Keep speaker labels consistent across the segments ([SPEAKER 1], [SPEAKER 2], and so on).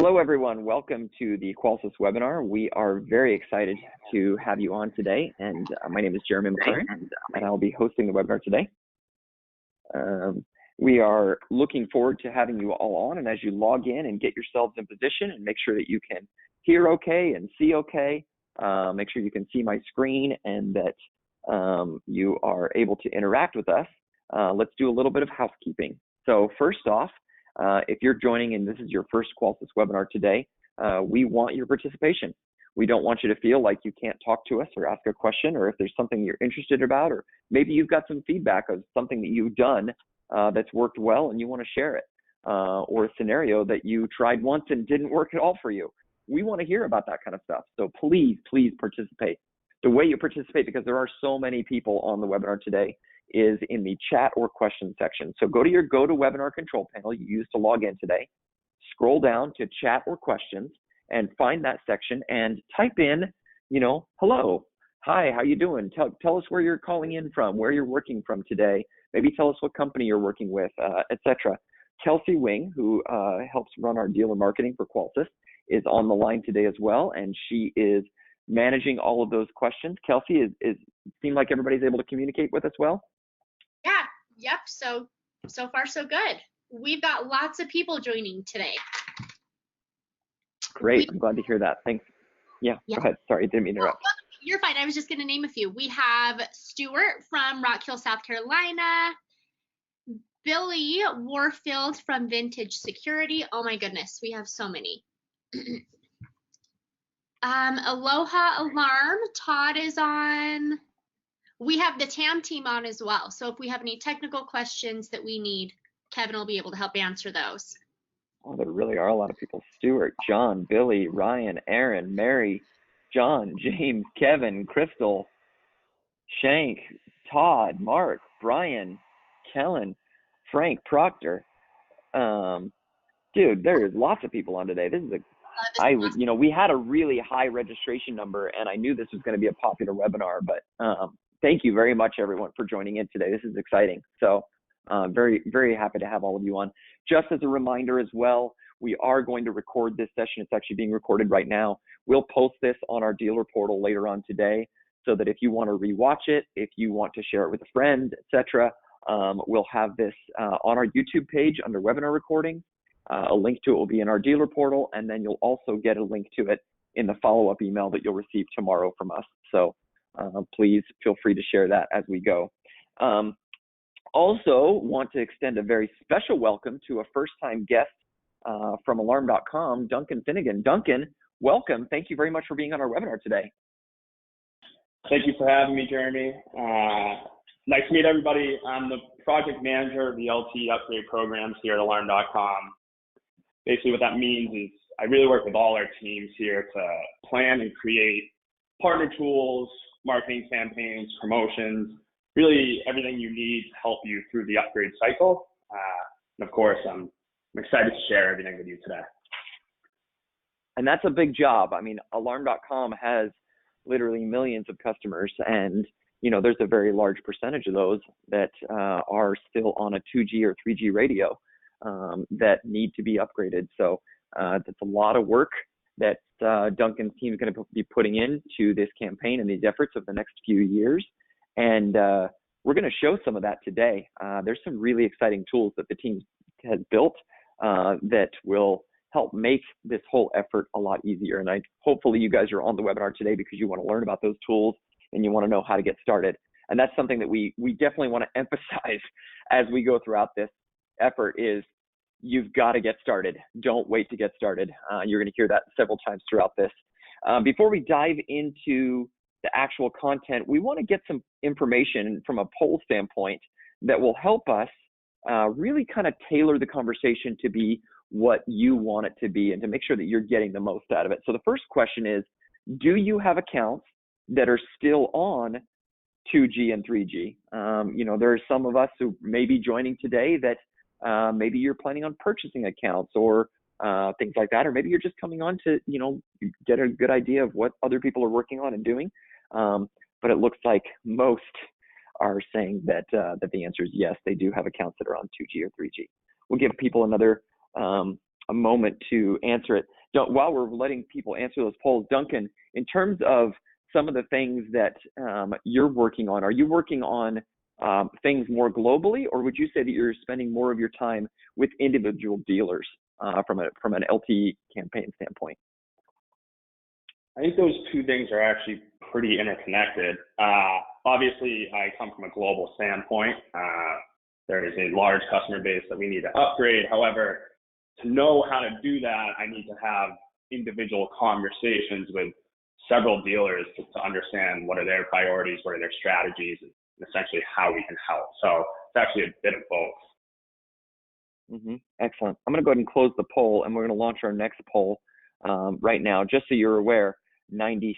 [SPEAKER 1] Hello, everyone. Welcome to the Qolsys webinar. We are very excited to have you on today. And my name is Jeremy McLaren, and I'll be hosting the webinar today. We are looking forward to having you all on. And as you log in and get yourselves in position and make sure that you can hear okay and see okay, make sure you can see my screen and that you are able to interact with us, let's do a little bit of housekeeping. So first off, if you're joining and this is your first Qolsys webinar today, we want your participation. We don't want you to feel like you can't talk to us or ask a question, or if there's something you're interested about, or maybe you've got some feedback of something that you've done that's worked well and you want to share it, or a scenario that you tried once and didn't work at all for you. We want to hear about that kind of stuff. So please, please participate. The way you participate, because there are so many people on the webinar today, is in the chat or question section. So go to your GoToWebinar control panel you used to log in today, scroll down to chat or questions and find that section and type in, hello, hi, how you doing? Tell us where you're calling in from, where you're working from today. Maybe tell us what company you're working with, etc. Kelsey Wing, who helps run our dealer marketing for Qolsys, is on the line today as well, and she is managing all of those questions. Kelsey, seem like everybody's able to communicate with us well?
[SPEAKER 2] Yeah, yep, so far so good. We've got lots of people joining today.
[SPEAKER 1] Great, I'm glad to hear that. Thanks. Yeah, go ahead. Sorry, I didn't mean to interrupt.
[SPEAKER 2] You're fine, I was just gonna name a few. We have Stuart from Rock Hill, South Carolina, Billy Warfield from Vintage Security. Oh my goodness, we have so many. Aloha Alarm, Todd is on. We have the TAM team on as well. So if we have any technical questions that we need, Kevin will be able to help answer those.
[SPEAKER 1] Oh, there really are a lot of people. Stuart, John, Billy, Ryan, Aaron, Mary, John, James, Kevin, Crystal, Shank, Todd, Mark, Brian, Kellen, Frank, Proctor. Dude, there's lots of people on today. This is we had a really high registration number, and I knew this was going to be a popular webinar, but thank you very much, everyone, for joining in today. This is exciting. So very, very happy to have all of you on. Just as a reminder as well, we are going to record this session. It's actually being recorded right now. We'll post this on our dealer portal later on today, so that if you want to rewatch it, if you want to share it with a friend, etc., we'll have this on our YouTube page under webinar recordings. A link to it will be in our dealer portal, and then you'll also get a link to it in the follow-up email that you'll receive tomorrow from us. So please feel free to share that as we go. Also want to extend a very special welcome to a first-time guest from Alarm.com, Duncan Finnegan. Duncan, welcome. Thank you very much for being on our webinar today.
[SPEAKER 3] Thank you for having me, Jeremy. Nice to meet everybody. I'm the project manager of the LTE upgrade programs here at Alarm.com. Basically what that means is I really work with all our teams here to plan and create partner tools, marketing campaigns, promotions, really everything you need to help you through the upgrade cycle. And of course, I'm excited to share everything with you today.
[SPEAKER 1] And that's a big job. I mean, Alarm.com has literally millions of customers, and there's a very large percentage of those that are still on a 2G or 3G radio that need to be upgraded. So that's a lot of work that Duncan's team is going to be putting into this campaign and these efforts over the next few years. And we're going to show some of that today. There's some really exciting tools that the team has built that will help make this whole effort a lot easier. And hopefully you guys are on the webinar today because you want to learn about those tools and you want to know how to get started. And that's something that we definitely want to emphasize as we go throughout this effort is you've got to get started. Don't wait to get started. You're going to hear that several times throughout this. Before we dive into the actual content, we want to get some information from a poll standpoint that will help us really kind of tailor the conversation to be what you want it to be and to make sure that you're getting the most out of it. So the first question is, do you have accounts that are still on 2G and 3G? There are some of us who may be joining today that maybe you're planning on purchasing accounts or things like that, or maybe you're just coming on to, get a good idea of what other people are working on and doing. But it looks like most are saying that the answer is yes, they do have accounts that are on 2G or 3G. We'll give people another a moment to answer it. While we're letting people answer those polls, Duncan, in terms of some of the things that you're working on, are you working on things more globally, or would you say that you're spending more of your time with individual dealers from an LTE campaign standpoint?
[SPEAKER 3] I think those two things are actually pretty interconnected. Obviously, I come from a global standpoint. There is a large customer base that we need to upgrade. However, to know how to do that, I need to have individual conversations with several dealers to understand what are their priorities, what are their strategies, and essentially how we can help. So it's actually a bit of both.
[SPEAKER 1] Excellent. I'm going to go ahead and close the poll, and we're going to launch our next poll right now. Just so you're aware, 96%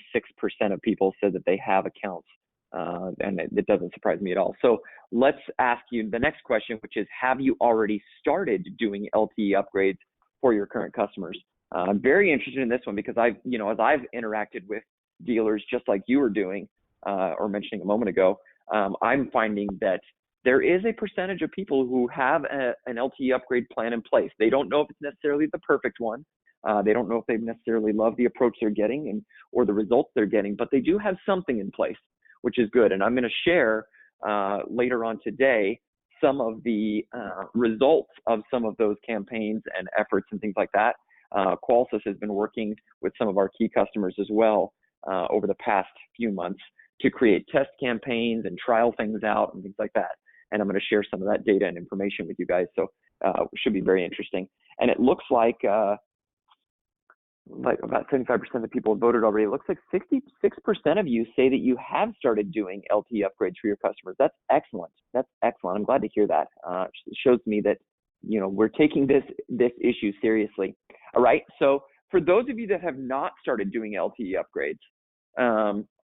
[SPEAKER 1] of people said that they have accounts, and it doesn't surprise me at all. So let's ask you the next question, which is, have you already started doing LTE upgrades for your current customers? I'm very interested in this one because as I've interacted with dealers just like you were doing or mentioning a moment ago, I'm finding that there is a percentage of people who have an LTE upgrade plan in place. They don't know if it's necessarily the perfect one. They don't know if they necessarily love the approach they're getting or the results they're getting, but they do have something in place, which is good. And I'm going to share later on today some of the results of some of those campaigns and efforts and things like that. Qolsys has been working with some of our key customers as well over the past few months to create test campaigns and trial things out and things like that. And I'm going to share some of that data and information with you guys. So it should be very interesting. And it looks like about 75% of the people have voted already. It looks like 66% of you say that you have started doing LTE upgrades for your customers. That's excellent. That's excellent. I'm glad to hear that. It shows me that we're taking this issue seriously. All right. So for those of you that have not started doing LTE upgrades,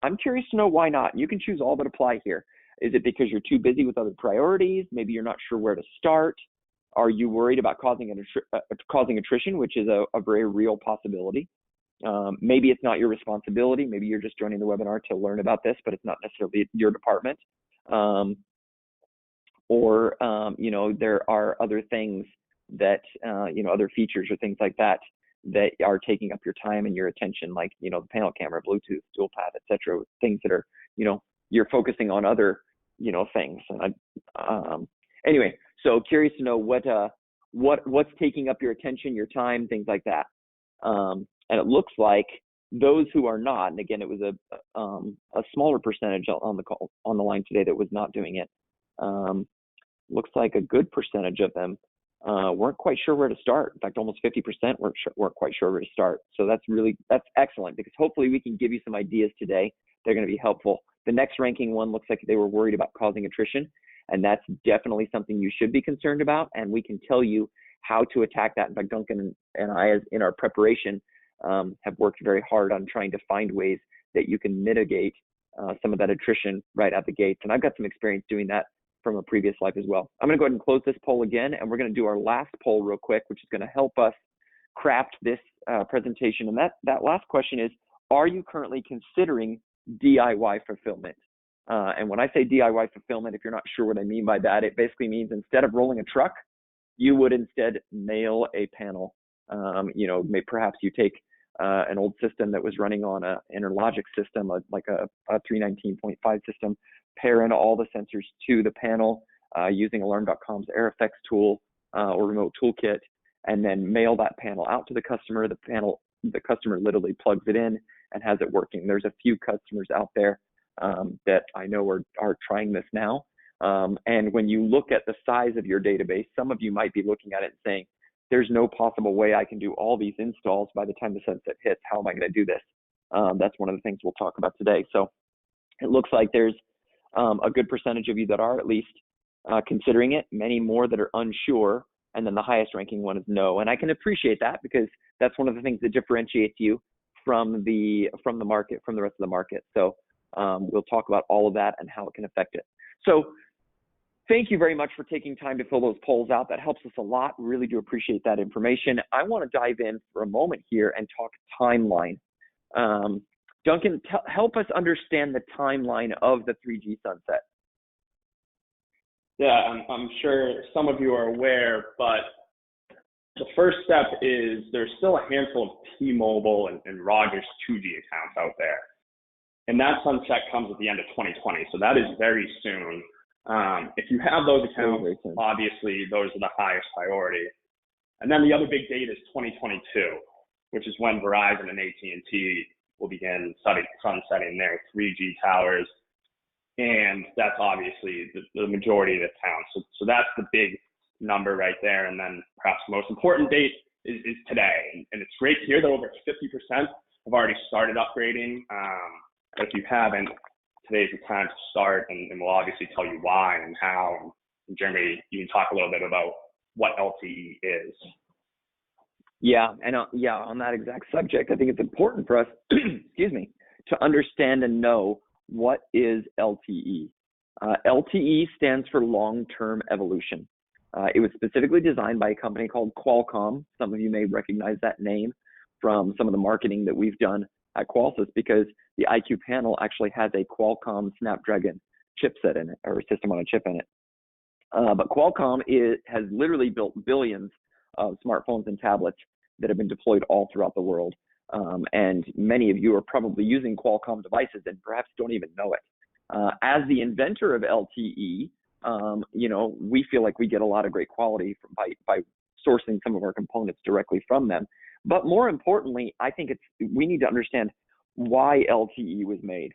[SPEAKER 1] I'm curious to know why not. You can choose all that apply here. Is it because you're too busy with other priorities? Maybe you're not sure where to start. Are you worried about causing attrition, which is a very real possibility? Maybe it's not your responsibility. Maybe you're just joining the webinar to learn about this, but it's not necessarily your department. Or there are other things that, other features or things like that that are taking up your time and your attention, like, the panel camera, Bluetooth, dual path, et cetera, things that are, you're focusing on other, things. And anyway, so curious to know what's taking up your attention, your time, things like that. And it looks like those who are not, and again, it was a smaller percentage on the line today that was not doing it. Looks like a good percentage of them weren't quite sure where to start. In fact, almost 50% weren't quite sure where to start. So that's excellent, because hopefully we can give you some ideas today. They're going to be helpful. The next ranking one looks like they were worried about causing attrition, and that's definitely something you should be concerned about, and we can tell you how to attack that. In fact, Duncan and I, as in our preparation, have worked very hard on trying to find ways that you can mitigate some of that attrition right out the gates. And I've got some experience doing that from a previous life as well. I'm going to go ahead and close this poll again, and we're going to do our last poll real quick, which is going to help us craft this presentation. And that last question is, are you currently considering DIY fulfillment? And when I say DIY fulfillment, if you're not sure what I mean by that, it basically means instead of rolling a truck, you would instead mail a panel. Perhaps you take an old system that was running on an Interlogic system, like a 319.5 system, pair in all the sensors to the panel using Alarm.com's AirFX tool or remote toolkit, and then mail that panel out to the customer. The customer literally plugs it in and has it working. There's a few customers out there that I know are trying this now. And when you look at the size of your database, some of you might be looking at it and saying, there's no possible way I can do all these installs by the time the sunset hits. How am I going to do this? That's one of the things we'll talk about today. So it looks like there's a good percentage of you that are at least considering it, many more that are unsure, and then the highest ranking one is no. And I can appreciate that, because that's one of the things that differentiates you from the market, from the rest of the market. So we'll talk about all of that and how it can affect it. So thank you very much for taking time to fill those polls out. That helps us a lot. We really do appreciate that information. I want to dive in for a moment here and talk timeline. Duncan, help us understand the timeline of the 3G sunset.
[SPEAKER 3] Yeah, I'm sure some of you are aware, but the first step is there's still a handful of T-Mobile and Rogers 2G accounts out there. And that sunset comes at the end of 2020. So that is very soon. If you have those accounts, obviously those are the highest priority. And then the other big date is 2022, which is when Verizon and AT&T will begin sunsetting their 3G towers. And that's obviously the majority of the accounts. So that's the big number right there. And then perhaps the most important date is today. And it's great to hear that over 50% have already started upgrading. But if you haven't, today's the time to start, and we'll obviously tell you why and how. And Jeremy, you can talk a little bit about what LTE is.
[SPEAKER 1] Yeah, and on that exact subject, I think it's important for us, excuse me, to understand and know what is LTE. LTE stands for long-term evolution. It was specifically designed by a company called Qualcomm. Some of you may recognize that name from some of the marketing that we've done at Qolsys, because the IQ panel actually has a Qualcomm Snapdragon chipset in it, or system on a chip in it. But Qualcomm has literally built billions of smartphones and tablets that have been deployed all throughout the world. And many of you are probably using Qualcomm devices and perhaps don't even know it. As the inventor of LTE, we feel like we get a lot of great quality by sourcing some of our components directly from them. But more importantly, I think we need to understand why LTE was made.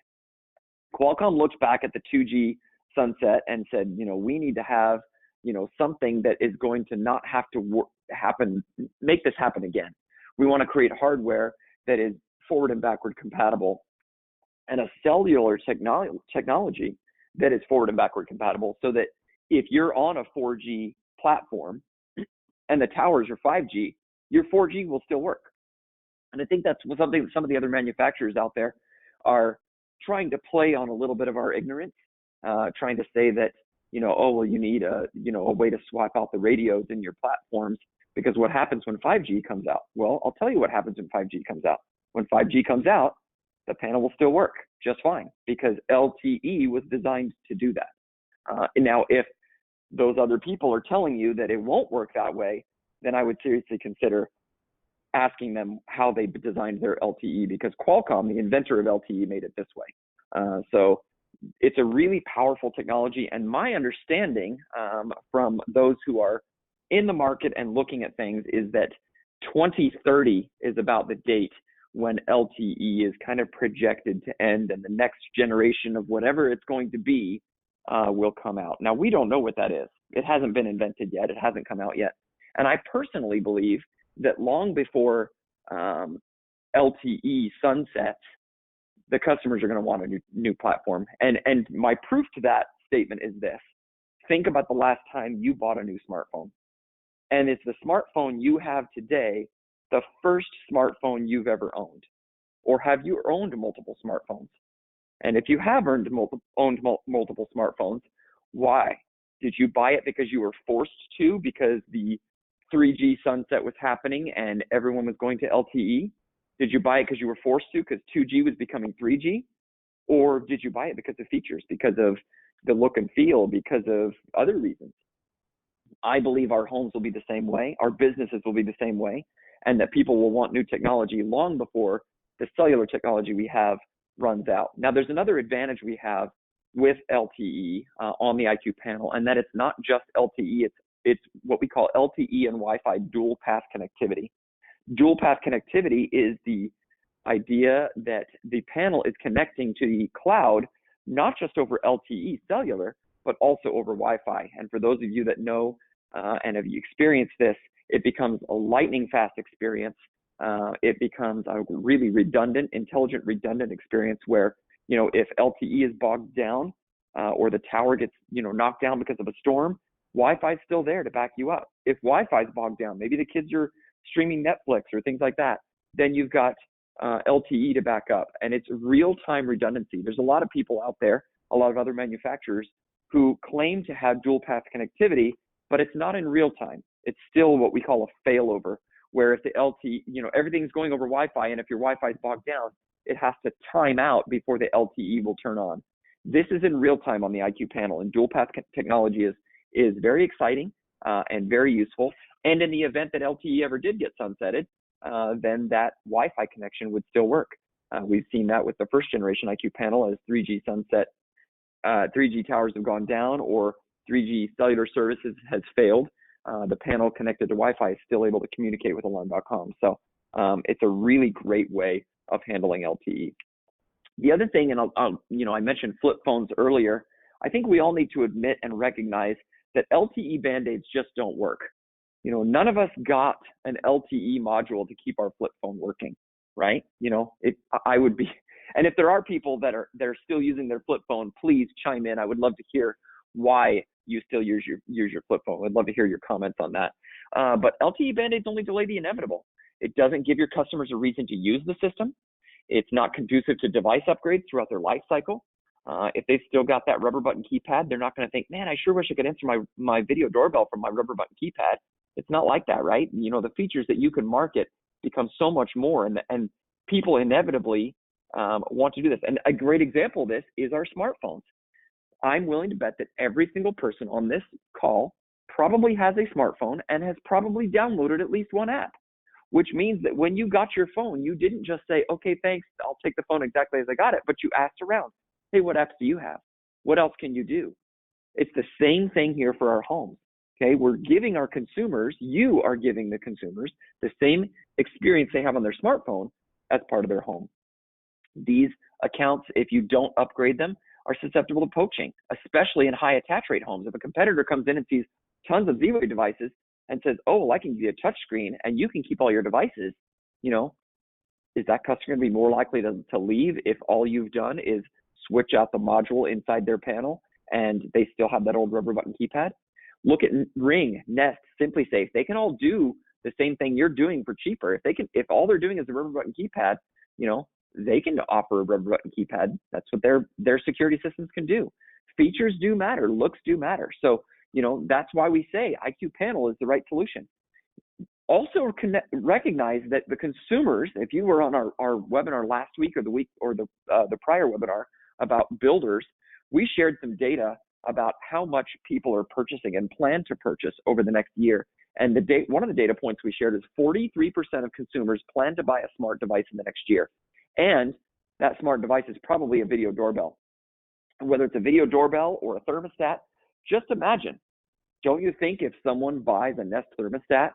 [SPEAKER 1] Qualcomm looked back at the 2G sunset and said, we need to have, something that is going to not have to make this happen again. We want to create hardware that is forward and backward compatible, and a cellular technology that is forward and backward compatible, so that if you're on a 4G platform and the towers are 5G, your 4G will still work. And I think that's something some of the other manufacturers out there are trying to play on a little bit of our ignorance, trying to say that, you need a way to swap out the radios in your platforms, because what happens when 5G comes out? Well, I'll tell you what happens when 5G comes out. When 5G comes out, the panel will still work just fine, because LTE was designed to do that. Now, if those other people are telling you that it won't work that way, then I would seriously consider asking them how they designed their LTE, because Qualcomm, the inventor of LTE, made it this way. So it's a really powerful technology. And my understanding from those who are in the market and looking at things is that 2030 is about the date when LTE is kind of projected to end, and the next generation of whatever it's going to be will come out. Now, we don't know what that is. It hasn't been invented yet. It hasn't come out yet. And I personally believe that long before LTE sunsets, the customers are going to want a new platform. And my proof to that statement is this. Think about the last time you bought a new smartphone. And is the smartphone you have today the first smartphone you've ever owned? Or have you owned multiple smartphones? And if you have owned multiple smartphones, why? Did you buy it because you were forced to, because the 3G sunset was happening and everyone was going to LTE? Did you buy it because you were forced to, because 2G was becoming 3G? Or did you buy it because of features, because of the look and feel, because of other reasons? I believe our homes will be the same way, our businesses will be the same way, and that people will want new technology long before the cellular technology we have runs out. Now, there's another advantage we have with LTE on the IQ panel, and that it's not just LTE, it's what we call LTE and Wi-Fi dual path connectivity. Dual path connectivity is the idea that the panel is connecting to the cloud, not just over LTE cellular, but also over Wi-Fi. And for those of you that know and have experienced this, it becomes a lightning fast experience. It becomes a really intelligent redundant experience where, if LTE is bogged down or the tower gets, knocked down because of a storm, Wi-Fi is still there to back you up. If Wi-Fi is bogged down, maybe the kids are streaming Netflix or things like that, then you've got LTE to back up. And it's real-time redundancy. There's a lot of people out there, a lot of other manufacturers who claim to have dual path connectivity, but it's not in real time. It's still what we call a failover, where if the LTE, everything's going over Wi-Fi, and if your Wi-Fi is bogged down, it has to time out before the LTE will turn on. This is in real time on the IQ panel, and dual path technology is very exciting and very useful. And in the event that LTE ever did get sunsetted, then that Wi-Fi connection would still work. We've seen that with the first generation IQ panel as 3G sunset, 3G towers have gone down or 3G cellular services has failed. The panel connected to Wi-Fi is still able to communicate with Alarm.com. So it's a really great way of handling LTE. The other thing, and I mentioned flip phones earlier. I think we all need to admit and recognize that LTE band-aids just don't work. None of us got an LTE module to keep our flip phone working, right? I would be, and if there are people that are still using their flip phone, please chime in. I would love to hear why you still use your flip phone. I'd love to hear your comments on that. But LTE band-aids only delay the inevitable. It doesn't give your customers a reason to use the system. It's not conducive to device upgrades throughout their life cycle. If they've still got that rubber button keypad, they're not going to think, man, I sure wish I could answer my video doorbell from my rubber button keypad. It's not like that, right? The features that you can market become so much more, and people inevitably want to do this. And a great example of this is our smartphones. I'm willing to bet that every single person on this call probably has a smartphone and has probably downloaded at least one app, which means that when you got your phone, you didn't just say, okay, thanks, I'll take the phone exactly as I got it, but you asked around, hey, what apps do you have? What else can you do? It's the same thing here for our homes. Okay, we're giving our consumers, you are giving the consumers the same experience they have on their smartphone as part of their home. These accounts, if you don't upgrade them, are susceptible to poaching, especially in high attach rate homes. If a competitor comes in and sees tons of Z-Wave devices and says, oh, well, I can give you a touch screen and you can keep all your devices, is that customer going to be more likely to leave if all you've done is switch out the module inside their panel and they still have that old rubber button keypad? Look at Ring, Nest, SimpliSafe. They can all do the same thing you're doing for cheaper. If all they're doing is a rubber button keypad, they can offer a rubber button keypad. That's what their security systems can do. Features do matter, looks do matter. So, that's why we say IQ Panel is the right solution. Also recognize that the consumers, if you were on our webinar last week or the week or the prior webinar about builders, we shared some data about how much people are purchasing and plan to purchase over the next year. And one of the data points we shared is 43% of consumers plan to buy a smart device in the next year. And that smart device is probably a video doorbell. Whether it's a video doorbell or a thermostat, just imagine, don't you think if someone buys a Nest thermostat,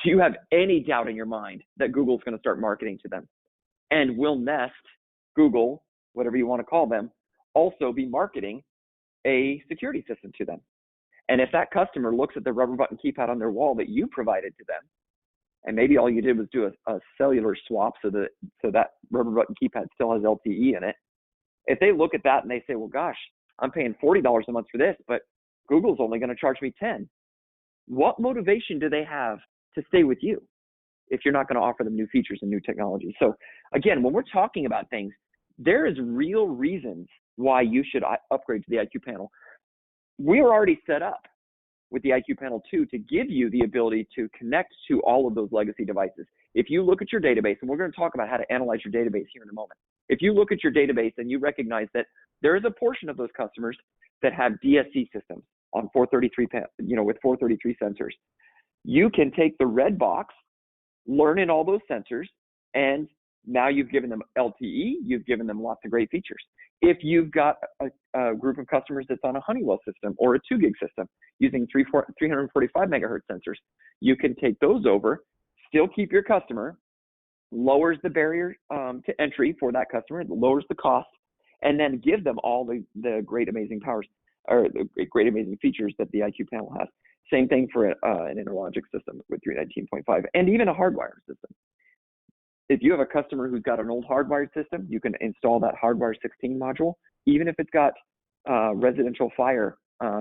[SPEAKER 1] do you have any doubt in your mind that Google's going to start marketing to them? And will Nest, Google, whatever you want to call them, also be marketing a security system to them? And if that customer looks at the rubber button keypad on their wall that you provided to them, and maybe all you did was do a cellular swap so that rubber button keypad still has LTE in it, if they look at that and they say, well, gosh, I'm paying $40 a month for this, but Google's only going to charge me $10, what motivation do they have to stay with you if you're not going to offer them new features and new technology? So again, when we're talking about things, there is real reasons why you should upgrade to the IQ Panel. We are already set up with the IQ Panel 2 to give you the ability to connect to all of those legacy devices. If you look at your database, and we're going to talk about how to analyze your database here in a moment. If you look at your database and you recognize that there is a portion of those customers that have DSC systems on 433, with 433 sensors, you can take the red box, learn in all those sensors, and now you've given them LTE, you've given them lots of great features. If you've got a group of customers that's on a Honeywell system or a 2 gig system using 345 megahertz sensors, you can take those over, still keep your customer, lowers the barrier to entry for that customer, lowers the cost, and then give them all the great amazing powers or the great amazing features that the IQ Panel has. Same thing for an Interlogic system with 319.5 and even a hardwired system. If you have a customer who's got an old hardwired system, you can install that Hardwire 16 module. Even if it's got residential fire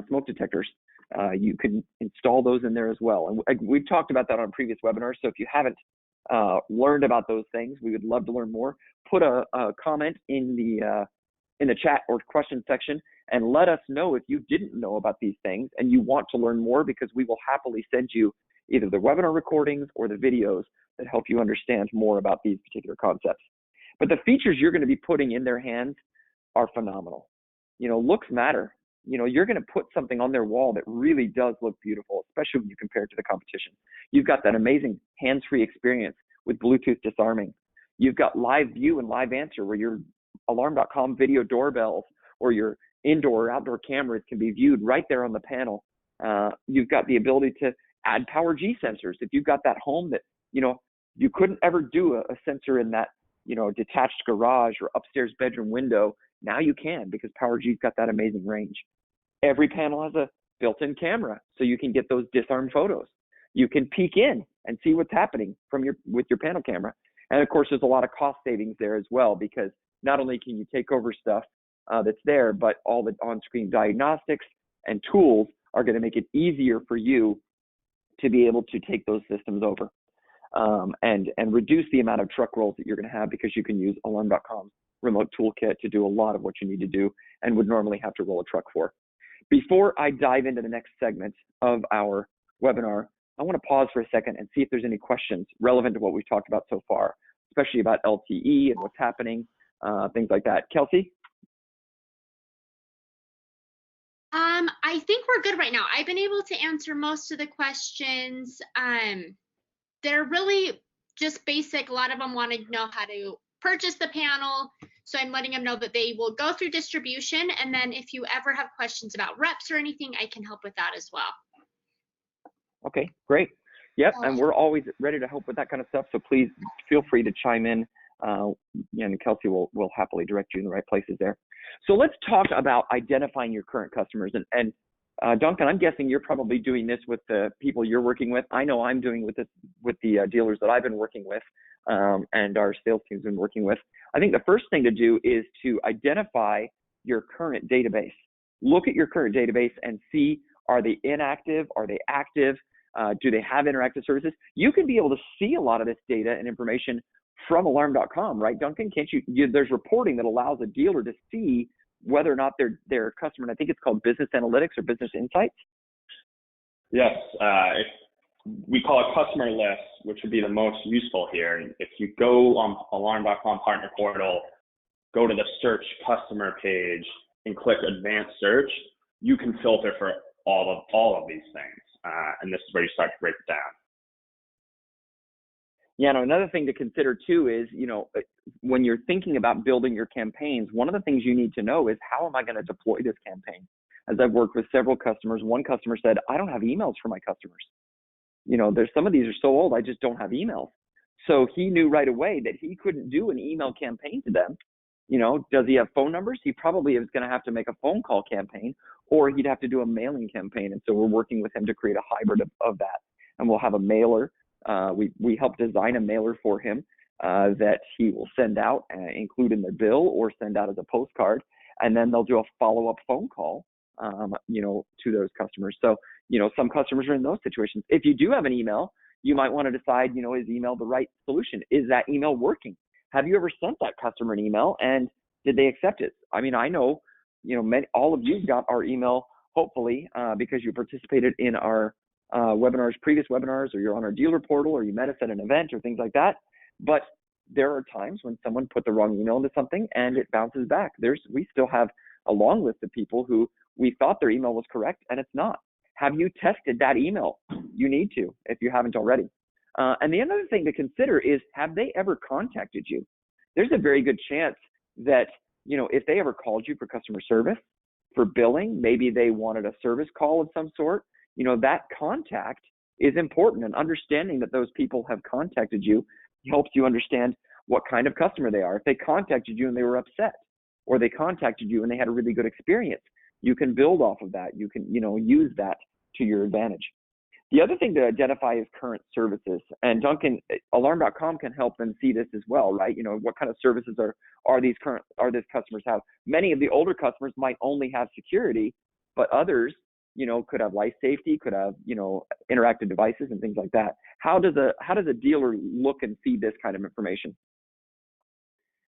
[SPEAKER 1] smoke detectors, you can install those in there as well. And we've talked about that on previous webinars. So if you haven't learned about those things, we would love to learn more. Put a comment in the chat or question section and let us know if you didn't know about these things and you want to learn more, because we will happily send you either the webinar recordings or the videos that help you understand more about these particular concepts. But the features you're going to be putting in their hands are phenomenal. Looks matter. you're going to put something on their wall that really does look beautiful, especially when you compare it to the competition. You've got that amazing hands-free experience with Bluetooth disarming. You've got live view and live answer where your Alarm.com video doorbells or your indoor or outdoor cameras can be viewed right there on the panel. You've got the ability to add Power G sensors. If you've got that home that, you couldn't ever do a sensor in that, detached garage or upstairs bedroom window, now you can, because Power G's got that amazing range. Every panel has a built-in camera, so you can get those disarmed photos. You can peek in and see what's happening with your panel camera. And of course, there's a lot of cost savings there as well, because not only can you take over stuff that's there, but all the on-screen diagnostics and tools are going to make it easier for you to be able to take those systems over and reduce the amount of truck rolls that you're going to have, because you can use Alarm.com's remote toolkit to do a lot of what you need to do and would normally have to roll a truck for. Before I dive into the next segment of our webinar, I want to pause for a second and see if there's any questions relevant to what we've talked about so far, especially about LTE and what's happening, things like that. Kelsey?
[SPEAKER 2] I think we're good right now. I've been able to answer most of the questions. They're really just basic. A lot of them want to know how to purchase the panel. So I'm letting them know that they will go through distribution. And then if you ever have questions about reps or anything, I can help with that as well.
[SPEAKER 1] Okay, great. Yep, and we're always ready to help with that kind of stuff. So please feel free to chime in, and Kelsey will happily direct you in the right places there. So let's talk about identifying your current customers. And Duncan, I'm guessing you're probably doing this with the people you're working with. I know I'm doing with the dealers that I've been working with, and our sales team's been working with. I think the first thing to do is to identify your current database. Look at your current database and see, are they inactive? Are they active? Do they have interactive services? You can be able to see a lot of this data and information from Alarm.com, right, Duncan? Can't you? There's reporting that allows a dealer to see whether or not their customer, and I think it's called Business Analytics or Business Insights.
[SPEAKER 3] Yes, we call it customer list, which would be the most useful here. If you go on Alarm.com Partner Portal, go to the Search Customer page and click Advanced Search, you can filter for all of these things, and this is where you start to break it down.
[SPEAKER 1] Yeah, no, another thing to consider too is, when you're thinking about building your campaigns, one of the things you need to know is, how am I going to deploy this campaign? As I've worked with several customers, one customer said, I don't have emails for my customers. There's some of these are so old, I just don't have emails. So he knew right away that he couldn't do an email campaign to them. Does he have phone numbers? He probably is going to have to make a phone call campaign, or he'd have to do a mailing campaign. And so we're working with him to create a hybrid of that. And we'll have a mailer. We help design a mailer for him that he will send out, include in the bill, or send out as a postcard. And then they'll do a follow-up phone call, to those customers. So, some customers are in those situations. If you do have an email, you might want to decide, is email the right solution? Is that email working? Have you ever sent that customer an email, and did they accept it? I mean, I know, all of you got our email, hopefully, because you participated in our previous webinars, or you're on our dealer portal, or you met us at an event or things like that. But there are times when someone put the wrong email into something and it bounces back. We still have a long list of people who we thought their email was correct and it's not. Have you tested that email? You need to, if you haven't already. And the other thing to consider is, have they ever contacted you? There's a very good chance that, if they ever called you for customer service, for billing, maybe they wanted a service call of some sort, that contact is important, and understanding that those people have contacted you helps you understand what kind of customer they are. If they contacted you and they were upset, or they contacted you and they had a really good experience, you can build off of that. You can, use that to your advantage. The other thing to identify is current services, and Duncan, Alarm.com can help them see this as well, right? What kind of services are these customers have? Many of the older customers might only have security, but others, could have life safety, could have, interactive devices and things like that. How does a dealer look and see this kind of information?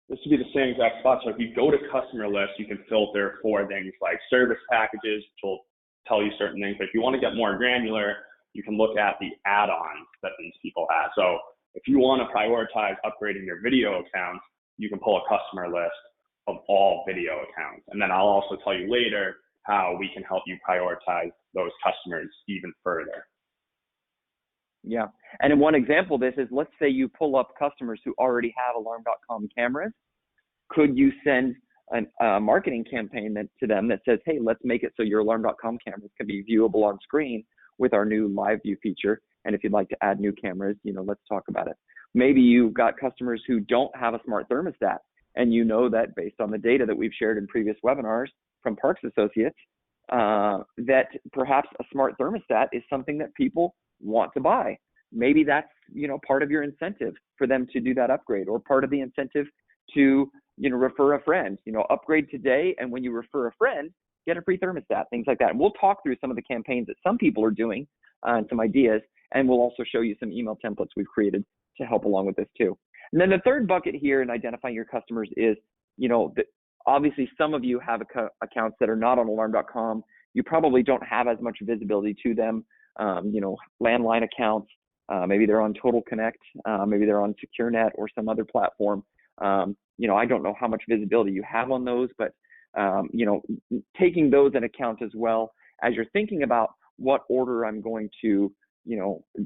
[SPEAKER 3] This would be the same exact spot. So if you go to customer list, you can filter for things like service packages, which will tell you certain things. But if you want to get more granular, you can look at the add-ons that these people have. So if you want to prioritize upgrading your video accounts, you can pull a customer list of all video accounts. And then I'll also tell you later, how we can help you prioritize those customers even further.
[SPEAKER 1] Yeah. And in one example of this is, let's say you pull up customers who already have Alarm.com cameras. Could you send a marketing campaign to them that says, hey, let's make it so your Alarm.com cameras can be viewable on screen with our new live view feature. And if you'd like to add new cameras, let's talk about it. Maybe you've got customers who don't have a smart thermostat, and you know that based on the data that we've shared in previous webinars from Parks Associates, that perhaps a smart thermostat is something that people want to buy. Maybe that's, part of your incentive for them to do that upgrade, or part of the incentive to, refer a friend, upgrade today. And when you refer a friend, get a free thermostat, things like that. And we'll talk through some of the campaigns that some people are doing and some ideas. And we'll also show you some email templates we've created to help along with this too. And then the third bucket here in identifying your customers is, obviously some of you have accounts that are not on Alarm.com. You probably don't have as much visibility to them. Landline accounts, maybe they're on Total Connect, maybe they're on SecureNet or some other platform. I don't know how much visibility you have on those, but taking those in account as well as you're thinking about what order I'm going to,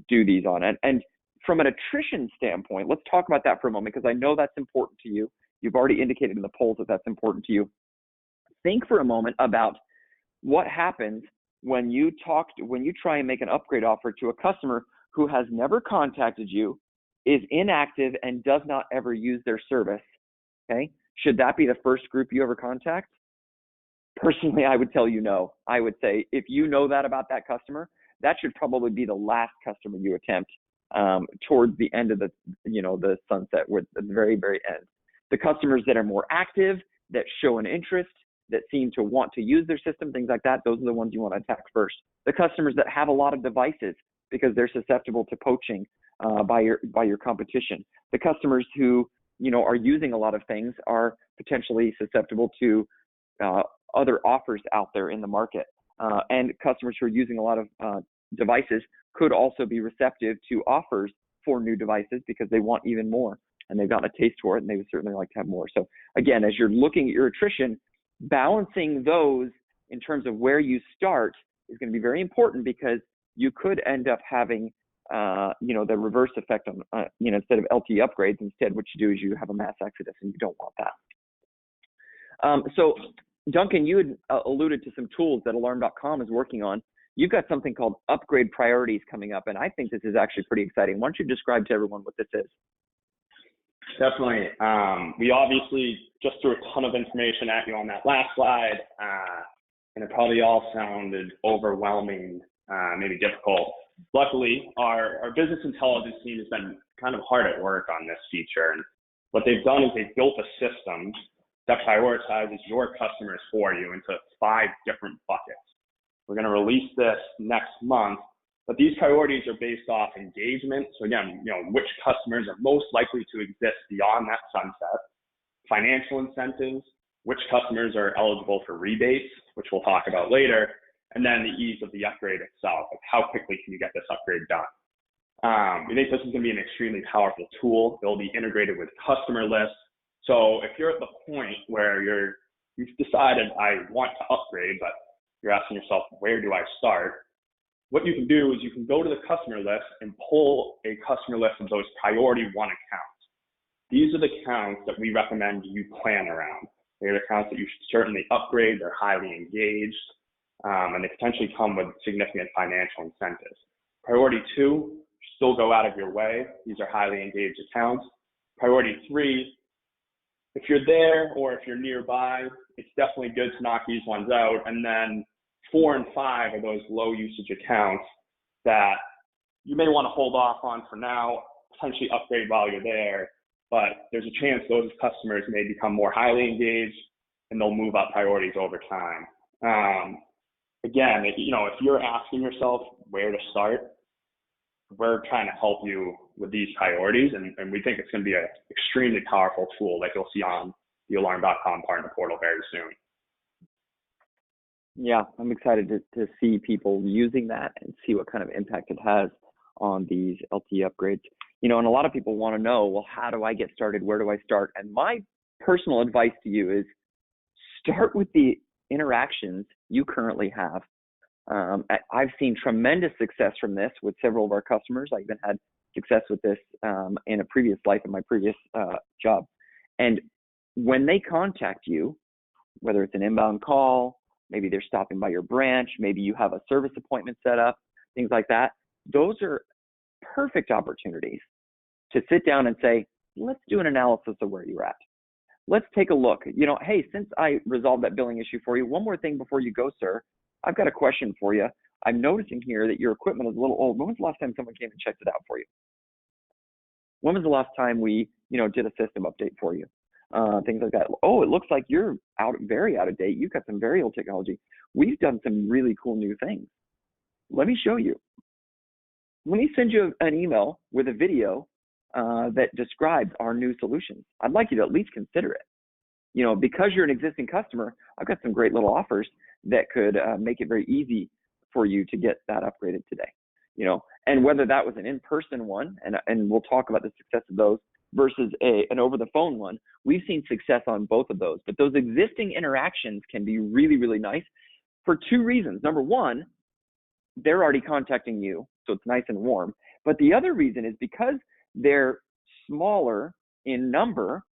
[SPEAKER 1] do these on. And from an attrition standpoint, let's talk about that for a moment, because I know that's important to you. You've already indicated in the polls that that's important to you. Think for a moment about what happens when you try and make an upgrade offer to a customer who has never contacted you, is inactive, and does not ever use their service. Okay, should that be the first group you ever contact? Personally, I would tell you no. I would say if you know that about that customer, that should probably be the last customer you attempt towards the end of the sunset, with the very, very end. The customers that are more active, that show an interest, that seem to want to use their system, things like that, those are the ones you want to attack first. The customers that have a lot of devices because they're susceptible to poaching by your competition. The customers who are using a lot of things are potentially susceptible to other offers out there in the market. And customers who are using a lot of devices could also be receptive to offers for new devices because they want even more, and they've gotten a taste for it, and they would certainly like to have more. So again, as you're looking at your attrition, balancing those in terms of where you start is going to be very important, because you could end up having the reverse effect on, instead of LTE upgrades, instead what you do is you have a mass exodus, and you don't want that. So Duncan, you had alluded to some tools that Alarm.com is working on. You've got something called upgrade priorities coming up, and I think this is actually pretty exciting. Why don't you describe to everyone what this is?
[SPEAKER 3] Definitely. We obviously just threw a ton of information at you on that last slide, and it probably all sounded overwhelming, maybe difficult. Luckily, our business intelligence team has been kind of hard at work on this feature. And what they've done is they've built a system that prioritizes your customers for you into 5 different buckets. We're going to release this next month, but these priorities are based off engagement. So again, which customers are most likely to exist beyond that sunset, financial incentives, which customers are eligible for rebates, which we'll talk about later, and then the ease of the upgrade itself, like how quickly can you get this upgrade done. We think this is going to be an extremely powerful tool. It'll be integrated with customer lists. So if you're at the point where you've decided I want to upgrade, but you're asking yourself, where do I start? What you can do is you can go to the customer list and pull a customer list of those priority 1 accounts. These are the accounts that we recommend you plan around. They're the accounts that you should certainly upgrade. They're highly engaged, and they potentially come with significant financial incentives. Priority 2, still go out of your way. These are highly engaged accounts. Priority 3, if you're there or if you're nearby, it's definitely good to knock these ones out. And then 4 and 5 are those low usage accounts that you may want to hold off on for now, potentially upgrade while you're there, but there's a chance those customers may become more highly engaged and they'll move up priorities over time. Again, if you're asking yourself where to start, we're trying to help you with these priorities, and we think it's going to be an extremely powerful tool that you'll see on the Alarm.com partner portal very soon.
[SPEAKER 1] Yeah, I'm excited to see people using that and see what kind of impact it has on these LTE upgrades. And a lot of people want to know, well, how do I get started? Where do I start? And my personal advice to you is start with the interactions you currently have. I've seen tremendous success from this with several of our customers. I even had success with this in a previous life, in my previous job. And when they contact you, whether it's an inbound call, maybe they're stopping by your branch, maybe you have a service appointment set up, things like that, those are perfect opportunities to sit down and say, let's do an analysis of where you're at. Let's take a look. Hey, since I resolved that billing issue for you, one more thing before you go, sir. I've got a question for you. I'm noticing here that your equipment is a little old. When was the last time someone came and checked it out for you? When was the last time we, did a system update for you? Things like that. Oh, it looks like you're very out of date. You've got some very old technology. We've done some really cool new things. Let me show you. Let me send you an email with a video that describes our new solutions. I'd like you to at least consider it. Because you're an existing customer, I've got some great little offers that could make it very easy for you to get that upgraded today. And whether that was an in-person one, and we'll talk about the success of those, versus an over-the-phone one, we've seen success on both of those. But those existing interactions can be really, really nice for two reasons. Number one, they're already contacting you, so it's nice and warm. But the other reason is because they're smaller in number,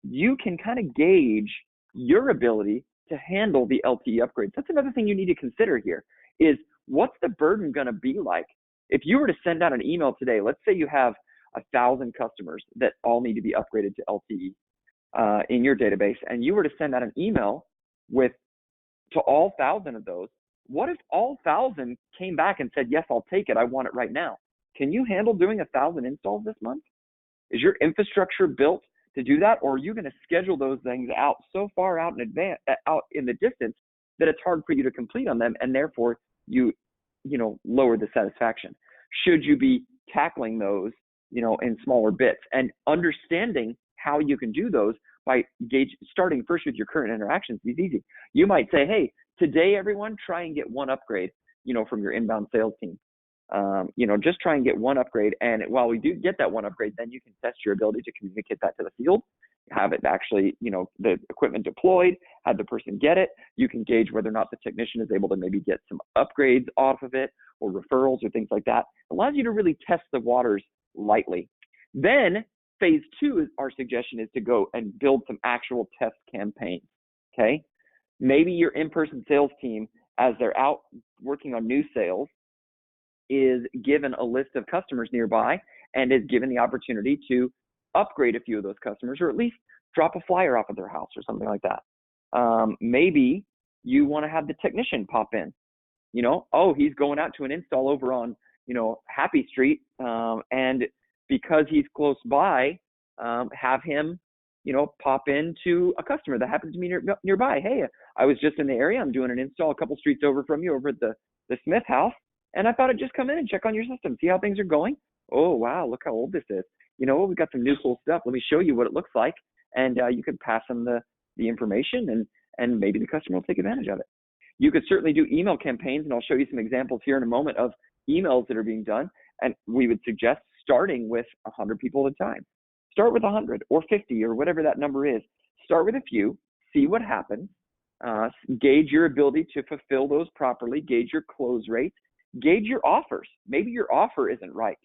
[SPEAKER 1] you can kind of gauge your ability to handle the LTE upgrades. That's another thing you need to consider here is what's the burden going to be like? If you were to send out an email today, let's say you have 1,000 customers that all need to be upgraded to LTE in your database, and you were to send out an email to all 1,000 of those, what if all 1,000 came back and said, yes, I'll take it, I want it right now? Can you handle doing 1,000 installs this month? Is your infrastructure built to do that, or are you going to schedule those things out so far out in advance, out in the distance, that it's hard for you to complete on them, and therefore you lower the satisfaction? Should you be tackling those, in smaller bits and understanding how you can do those by starting first with your current interactions is easy. You might say, hey, today everyone try and get one upgrade, from your inbound sales team. Just try and get one upgrade. And while we do get that one upgrade, then you can test your ability to communicate that to the field, have it actually, the equipment deployed, have the person get it. You can gauge whether or not the technician is able to maybe get some upgrades off of it or referrals or things like that. It allows you to really test the waters lightly. Then phase two, our suggestion is to go and build some actual test campaigns. Okay. Maybe your in-person sales team, as they're out working on new sales, is given a list of customers nearby and is given the opportunity to upgrade a few of those customers, or at least drop a flyer off at their house or something like that. Maybe you want to have the technician pop in. He's going out to an install over on, Happy Street, and because he's close by, have him, pop into a customer that happens to be nearby. Hey, I was just in the area. I'm doing an install a couple streets over from you over at the Smith house, and I thought I'd just come in and check on your system, see how things are going. Oh, wow, look how old this is. We've got some new cool stuff. Let me show you what it looks like, and you can pass them the information, and maybe the customer will take advantage of it. You could certainly do email campaigns, and I'll show you some examples here in a moment of emails that are being done, and we would suggest starting with 100 people at a time. Start with 100 or 50 or whatever that number is. Start with a few, see what happens, gauge your ability to fulfill those properly, gauge your close rate, gauge your offers. Maybe your offer isn't right.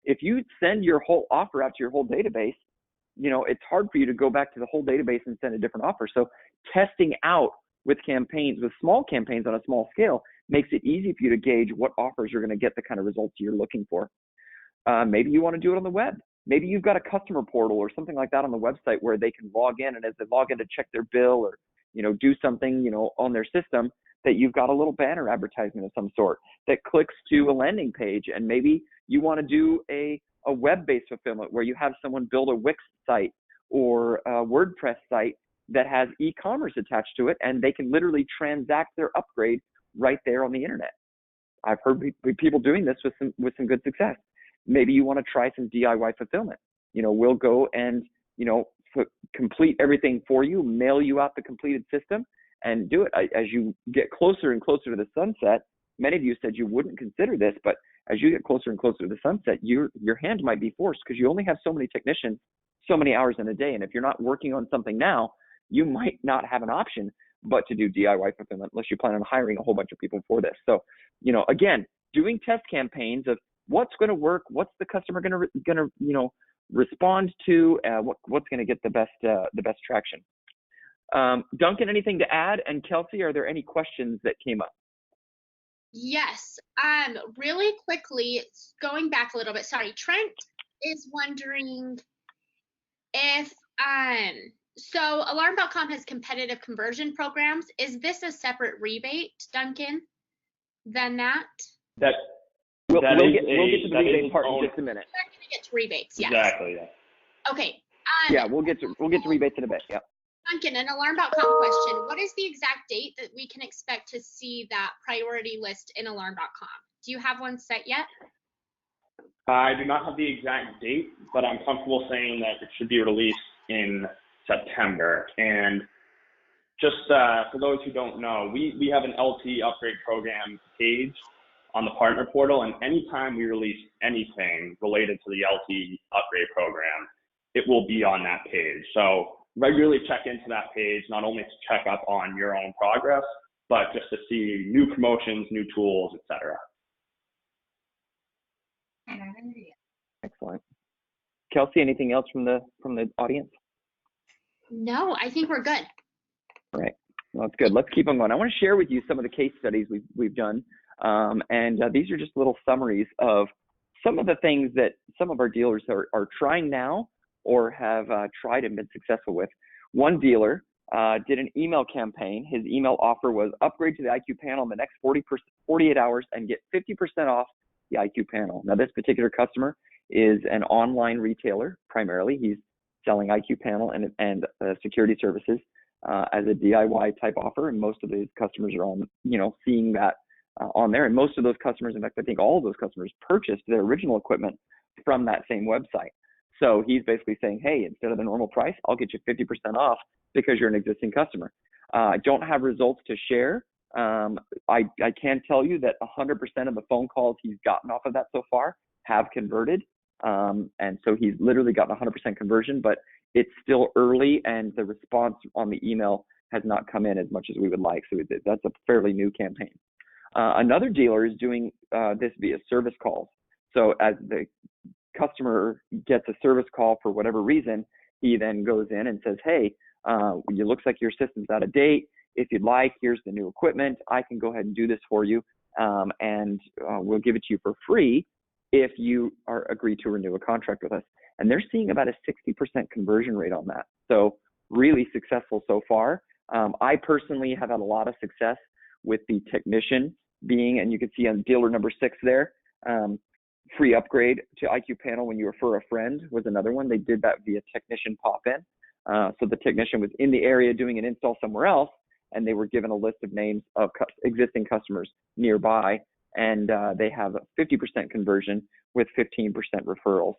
[SPEAKER 1] If you send your whole offer out to your whole database, it's hard for you to go back to the whole database and send a different offer. So testing out with campaigns, with small campaigns on a small scale, makes it easy for you to gauge what offers you're going to get the kind of results you're looking for. Maybe you want to do it on the web. Maybe you've got a customer portal or something like that on the website where they can log in, and as they log in to check their bill or, do something, on their system, that you've got a little banner advertisement of some sort that clicks to a landing page. And maybe you want to do a web-based fulfillment where you have someone build a Wix site or a WordPress site that has e-commerce attached to it, and they can literally transact their upgrade right there on the internet. I've heard people doing this with some good success. Maybe you want to try some DIY fulfillment. We'll go and, complete everything for you, mail you out the completed system, and do it. As you get closer and closer to the sunset, many of you said you wouldn't consider this, but as you get closer and closer to the sunset, your hand might be forced because you only have so many technicians, so many hours in a day. And if you're not working on something now, you might not have an option but to do DIY fulfillment unless you plan on hiring a whole bunch of people for this. So, again, doing test campaigns of what's going to work, what's the customer going to respond to, what's going to get the best traction. Duncan, anything to add? And Kelsey, are there any questions that came up?
[SPEAKER 2] Yes. Really quickly, going back a little bit. Sorry, Trent is wondering if so Alarm.com has competitive conversion programs. Is this a separate rebate, Duncan, than that?
[SPEAKER 1] We'll get to the rebate part in just a minute.
[SPEAKER 2] We're going to get to rebates, yes.
[SPEAKER 3] Exactly, yeah.
[SPEAKER 2] Okay.
[SPEAKER 1] Yeah, we'll get to rebates in a bit. Yeah.
[SPEAKER 2] Duncan, an Alarm.com question. What is the exact date that we can expect to see that priority list in Alarm.com? Do you have one set yet?
[SPEAKER 3] I do not have the exact date, but I'm comfortable saying that it should be released in September. And just for those who don't know, we have an LTE upgrade program page on the partner portal, and anytime we release anything related to the LTE upgrade program, it will be on that page. So regularly check into that page, not only to check up on your own progress, but just to see new promotions, new tools, etc.
[SPEAKER 1] Excellent. Kelsey, anything else from the audience?
[SPEAKER 2] No, I think we're good.
[SPEAKER 1] All right. Well, that's good. Let's keep on going. I want to share with you some of the case studies we've done, and these are just little summaries of some of the things that some of our dealers are trying now or have tried and been successful with. One dealer did an email campaign. His email offer was upgrade to the IQ panel in the next 48 hours and get 50% off the IQ panel. Now, this particular customer is an online retailer primarily. He's selling IQ panel and security services as a DIY type offer, and most of his customers are on, seeing that on there. And most of those customers, in fact, I think all of those customers purchased their original equipment from that same website. So he's basically saying, hey, instead of the normal price, I'll get you 50% off because you're an existing customer. I don't have results to share. I can tell you that 100% of the phone calls he's gotten off of that so far have converted. And so he's literally gotten 100% conversion, but it's still early and the response on the email has not come in as much as we would like. So that's a fairly new campaign. Another dealer is doing this via service calls. So as the customer gets a service call for whatever reason, he then goes in and says, hey, it looks like your system's out of date. If you'd like, here's the new equipment. I can go ahead and do this for you, and we'll give it to you for free if you agree to renew a contract with us. And they're seeing about a 60% conversion rate on that. So really successful so far. I personally have had a lot of success with the technician being, and you can see on dealer number 6 there, free upgrade to IQ panel when you refer a friend was another one. They did that via technician pop-in. So the technician was in the area doing an install somewhere else, and they were given a list of names of existing customers nearby, and they have a 50% conversion with 15% referrals.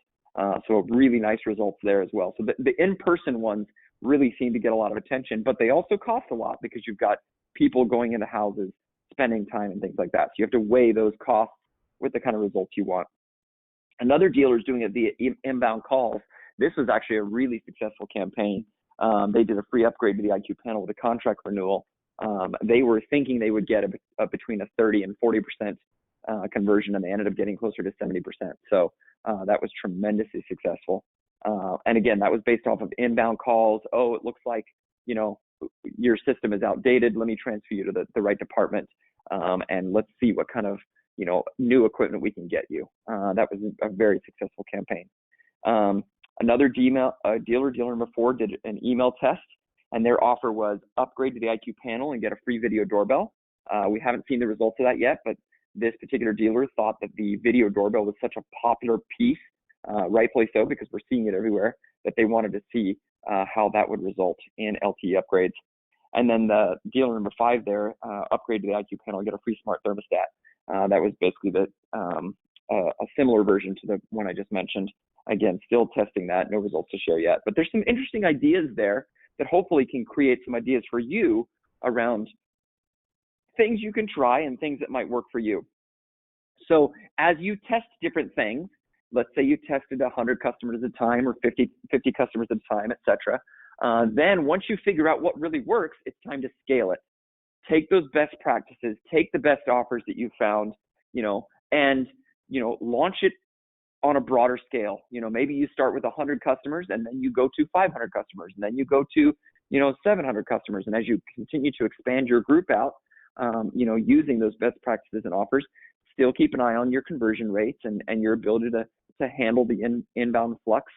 [SPEAKER 1] So really nice results there as well. So the in-person ones really seem to get a lot of attention, but they also cost a lot because you've got people going into houses, spending time and things like that. So you have to weigh those costs with the kind of results you want. Another dealer is doing it via inbound calls. This was actually a really successful campaign. They did a free upgrade to the IQ panel with a contract renewal. They were thinking they would get between a 30 and 40% conversion, and they ended up getting closer to 70%. So that was tremendously successful. And again, that was based off of inbound calls. Oh, it looks like, your system is outdated. Let me transfer you to the right department, and let's see what kind of new equipment we can get you. That was a very successful campaign. Another dealer number 4 did an email test, and their offer was upgrade to the IQ panel and get a free video doorbell. We haven't seen the results of that yet, but this particular dealer thought that the video doorbell was such a popular piece, rightfully so, because we're seeing it everywhere, that they wanted to see how that would result in LTE upgrades. And then the dealer number 5 there, upgrade to the IQ panel and get a free smart thermostat. That was basically a similar version to the one I just mentioned. Again, still testing that, no results to share yet. But there's some interesting ideas there that hopefully can create some ideas for you around things you can try and things that might work for you. So as you test different things, let's say you tested 100 customers at a time or 50 customers at a time, et cetera, Then once you figure out what really works, it's time to scale it. Take those best practices, take the best offers that you found, and, launch it on a broader scale. Maybe you start with 100 customers and then you go to 500 customers and then you go to, 700 customers. And as you continue to expand your group out, using those best practices and offers, still keep an eye on your conversion rates and your ability to handle the inbound flux,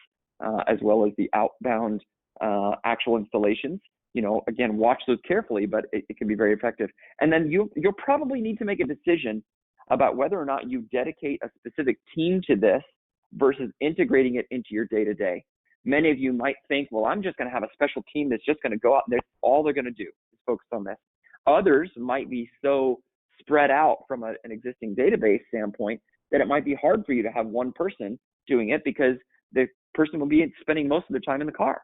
[SPEAKER 1] as well as the outbound actual installations. Again, watch those carefully, but it can be very effective. And then you'll probably need to make a decision about whether or not you dedicate a specific team to this versus integrating it into your day-to-day. Many of you might think, well, I'm just going to have a special team that's just going to go out and that's all they're going to do is focus on this. Others might be so spread out from an existing database standpoint that it might be hard for you to have one person doing it because the person will be spending most of their time in the car.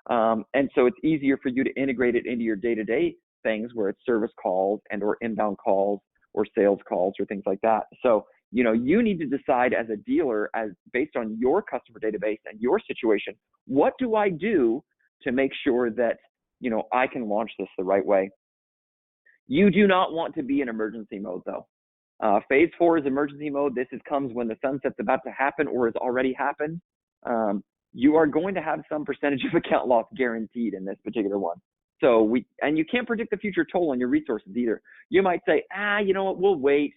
[SPEAKER 1] And so it's easier for you to integrate it into your day-to-day things where it's service calls and or inbound calls or sales calls or things like that. So, you need to decide as a dealer, based on your customer database and your situation, what do I do to make sure that, I can launch this the right way? You do not want to be in emergency mode though. Phase 4 is emergency mode. This comes when the sunset's about to happen or has already happened. You are going to have some percentage of account loss guaranteed in this particular one. So and you can't predict the future toll on your resources either. You might say, you know what, we'll wait.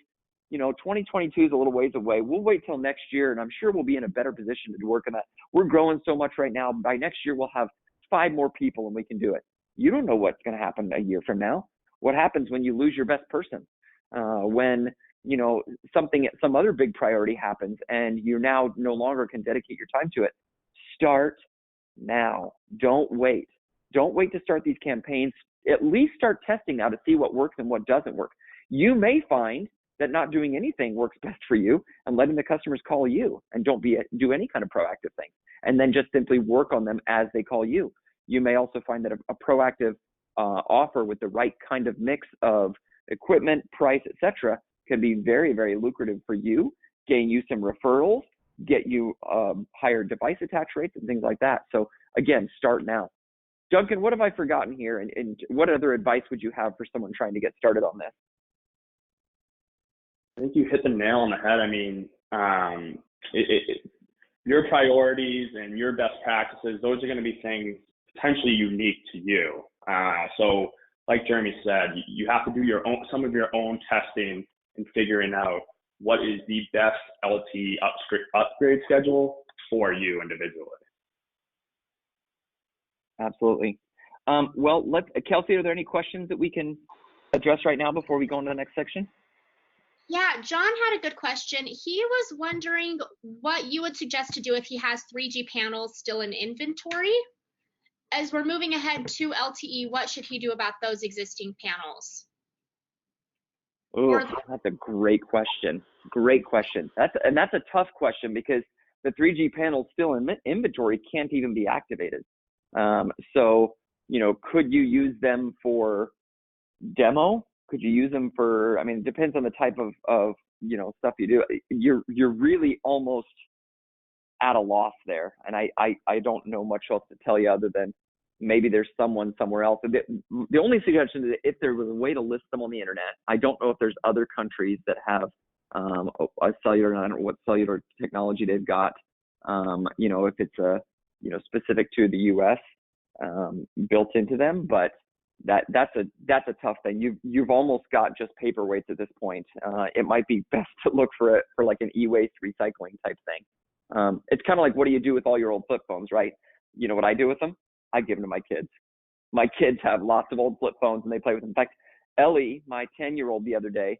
[SPEAKER 1] 2022 is a little ways away. We'll wait till next year, and I'm sure we'll be in a better position to work on that. We're growing so much right now. By next year, we'll have 5 more people and we can do it. You don't know what's going to happen a year from now. What happens when you lose your best person? When some other big priority happens and you now no longer can dedicate your time to it. Start now. Don't wait. Don't wait to start these campaigns. At least start testing now to see what works and what doesn't work. You may find that not doing anything works best for you and letting the customers call you, and don't do any kind of proactive thing, and then just simply work on them as they call you. You may also find that a proactive offer with the right kind of mix of equipment, price, etc., can be very, very lucrative for you, gain you some referrals, get you higher device attach rates and things like that. So again, start now. Duncan, what have I forgotten here? And what other advice would you have for someone trying to get started on this?
[SPEAKER 3] I think you hit the nail on the head. I mean, your priorities and your best practices, those are going to be things potentially unique to you. So like Jeremy said, you have to do some of your own testing and figuring out what is the best LTE upgrade schedule for you individually.
[SPEAKER 1] Absolutely. Well, Kelsey, are there any questions that we can address right now before we go into the next section?
[SPEAKER 2] Yeah, John had a good question. He was wondering what you would suggest to do if he has 3G panels still in inventory. As we're moving ahead to LTE, what should he do about those existing panels?
[SPEAKER 1] Oh, that's a great question. Great question. That's a tough question because the 3G panels still in inventory can't even be activated. So, could you use them for demo? Could you use them for, it depends on the type of stuff you do. You're really almost at a loss there. And I don't know much else to tell you other than maybe there's someone somewhere else. The only suggestion is if there was a way to list them on the internet. I don't know if there's other countries that have a cellular, I don't know what cellular technology they've got. If it's specific to the US built into them, but that's a tough thing. You've almost got just paperweights at this point. It might be best to look for like an e-waste recycling type thing. It's kind of like, what do you do with all your old flip phones, right? You know what I do with them? I give them to my kids. My kids have lots of old flip phones and they play with them. In fact, Ellie, my 10-year-old the other day,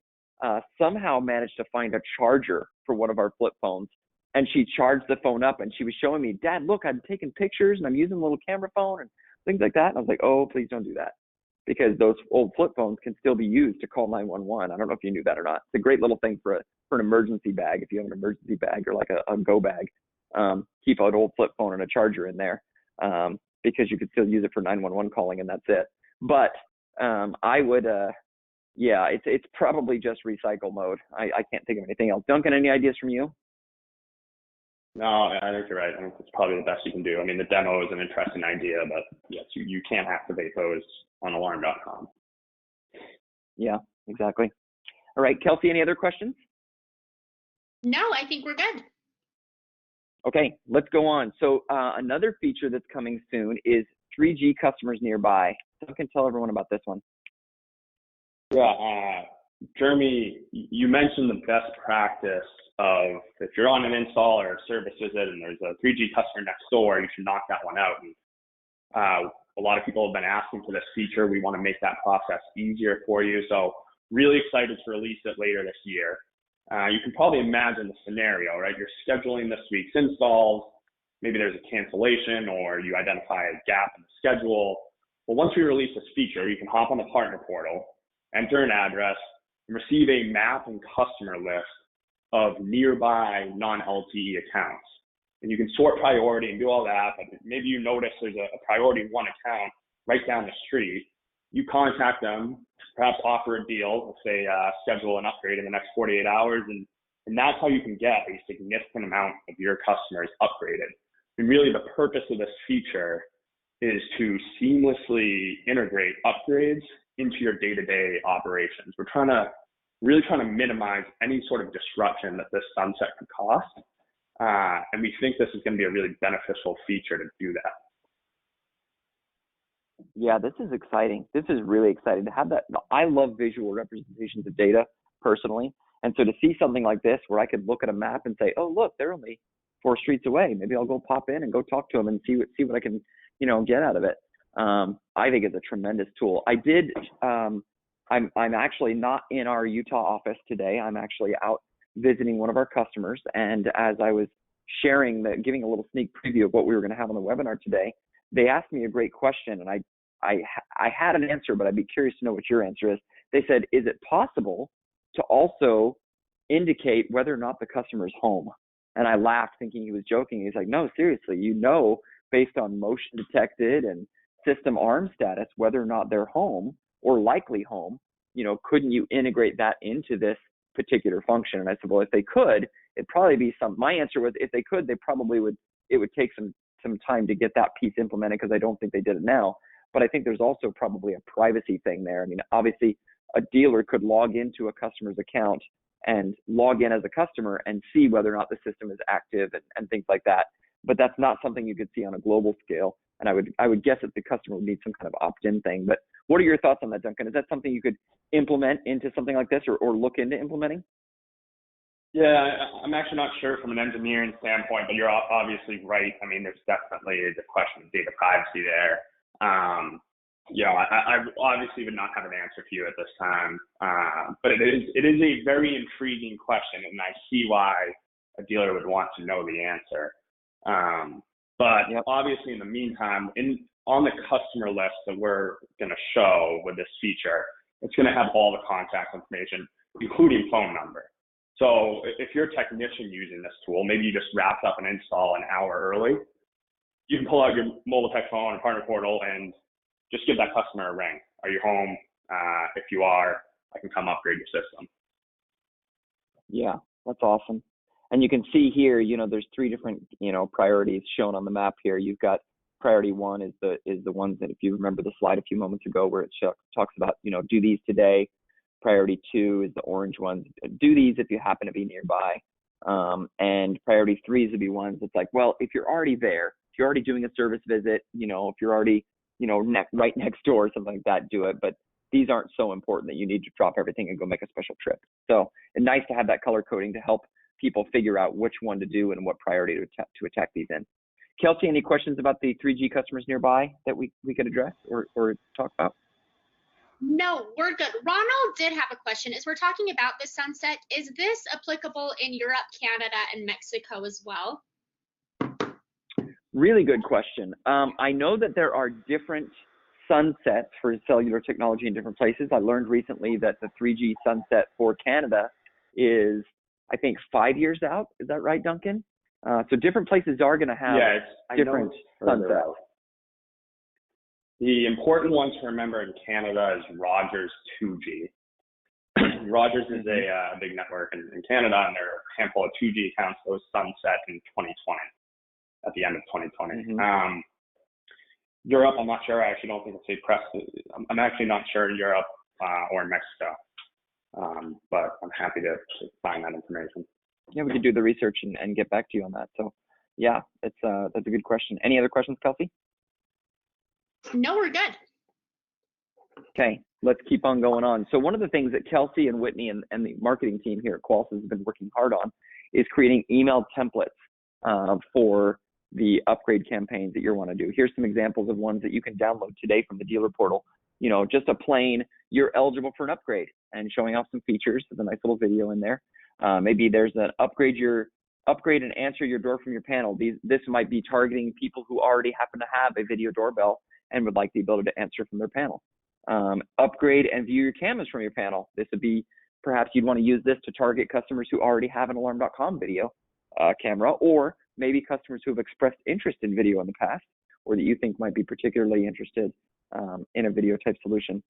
[SPEAKER 1] somehow managed to find a charger for one of our flip phones. And she charged the phone up and she was showing me, Dad, look, I'm taking pictures and I'm using a little camera phone and things like that. And I was like, oh, please don't do that. Because those old flip phones can still be used to call 911. I don't know if you knew that or not. It's a great little thing for an emergency bag. If you have an emergency bag or like a go bag, keep an old flip phone and a charger in there, because you could still use it for 911 calling and that's it. But I would, it's probably just recycle mode. I can't think of anything else. Duncan, any ideas from you?
[SPEAKER 3] No, I think you're right. I think it's probably the best you can do. I mean, the demo is an interesting idea, but yes, you can't activate those on alarm.com.
[SPEAKER 1] Yeah, exactly. All right, Kelsey, any other questions?
[SPEAKER 2] No, I think we're good.
[SPEAKER 1] Okay, let's go on. So another feature that's coming soon is 3G customers nearby. So I can tell everyone about this one.
[SPEAKER 3] Yeah, Jeremy, you mentioned the best practice of if you're on an install or a service visit and there's a 3G customer next door, you should knock that one out. And, a lot of people have been asking for this feature. We want to make that process easier for you. So really excited to release it later this year. You can probably imagine the scenario, right? You're scheduling this week's installs. Maybe there's a cancellation or you identify a gap in the schedule. Well, once we release this feature, you can hop on the partner portal, enter an address, and receive a map and customer list of nearby non-LTE accounts. And you can sort priority and do all that, but maybe you notice there's a priority 1 account right down the street. You contact them, perhaps offer a deal, let's say schedule an upgrade in the next 48 hours, and that's how you can get a significant amount of your customers upgraded. And really the purpose of this feature is to seamlessly integrate upgrades into your day-to-day operations. We're really trying to minimize any sort of disruption that this sunset could cost. And we think this is going to be a really beneficial feature to do that.
[SPEAKER 1] Yeah, this is exciting. This is really exciting to have that. I love visual representations of data personally. And so to see something like this where I could look at a map and say, oh, look, they're only 4 streets away. Maybe I'll go pop in and go talk to them and see what I can, get out of it. I think it's a tremendous tool. I'm actually not in our Utah office today. I'm actually out visiting one of our customers. And as I was giving a little sneak preview of what we were going to have on the webinar today, they asked me a great question, and I had an answer, but I'd be curious to know what your answer is. They said, is it possible to also indicate whether or not the customer is home? And I laughed thinking he was joking. He's like, no, seriously, based on motion detected and system arm status, whether or not they're home or likely home, couldn't you integrate that into this particular function? And I said, well, if they could, it'd probably be my answer was, if they could, it would take some time to get that piece implemented, because I don't think they did it now. But I think there's also probably a privacy thing there. I mean, obviously a dealer could log into a customer's account and log in as a customer and see whether or not the system is active and things like that. But that's not something you could see on a global scale. And I would guess that the customer would need some kind of opt-in thing. But what are your thoughts on that, Duncan? Is that something you could implement into something like this or look into implementing?
[SPEAKER 3] Yeah, I'm actually not sure from an engineering standpoint, but you're obviously right. I mean, there's definitely the question of data privacy there. I obviously would not have an answer for you at this time, but it is a very intriguing question, and I see why a dealer would want to know the answer. But yep. Obviously, in the meantime, on the customer list that we're going to show with this feature, it's going to have all the contact information, including phone number. So if you're a technician using this tool, maybe you just wrapped up an install an hour early, you can pull out your mobile tech phone and partner portal and just give that customer a ring. Are you home? If you are, I can come upgrade your system. Yeah,
[SPEAKER 1] that's awesome. And you can see here, there's 3 different, priorities shown on the map here. You've got priority 1 is the ones that, if you remember the slide a few moments ago where it talks about, do these today. Priority 2 is the orange ones. Do these if you happen to be nearby. And priority 3s would be ones that's like, well, if you're already there, if you're already doing a service visit, if you're already, right next door or something like that, do it. But these aren't so important that you need to drop everything and go make a special trip. So it's nice to have that color coding to help people figure out which one to do and what priority to attack these in. Kelsey, any questions about the 3G customers nearby that we could address or talk about?
[SPEAKER 2] No, we're good. Ronald did have a question. As we're talking about the sunset, is this applicable in Europe, Canada, and Mexico as well?
[SPEAKER 1] Really good question. I know that there are different sunsets for cellular technology in different places. I learned recently that the 3G sunset for Canada is, I think, 5 years out. Is that right, Duncan? So different places are going to have different sunsets.
[SPEAKER 3] The important one to remember in Canada is Rogers 2G. Rogers is a big network in Canada, and there are a handful of 2G accounts that was sunset in 2020, at the end of 2020. Europe, I'm not sure. I actually don't think it's a press. I'm actually not sure in Europe or in Mexico, but I'm happy to find that information.
[SPEAKER 1] Yeah, we could do the research and get back to you on that. So, yeah, that's a good question. Any other questions, Kelsey?
[SPEAKER 2] No, we're good.
[SPEAKER 1] Okay, let's keep on going on. So one of the things that Kelsey and Whitney and the marketing team here at Qolsys has been working hard on is creating email templates for the upgrade campaigns that you want to do. Here's some examples of ones that you can download today from the dealer portal. You know, just a plain, you're eligible for an upgrade, and showing off some features with a nice little video in there. Maybe there's an upgrade and answer your door from your panel. This might be targeting people who already happen to have a video doorbell and would like the ability to answer from their panel. Upgrade and view your cameras from your panel. This would be, perhaps you'd want to use this to target customers who already have an Alarm.com video camera, or maybe customers who have expressed interest in video in the past, or that you think might be particularly interested in a video type solution.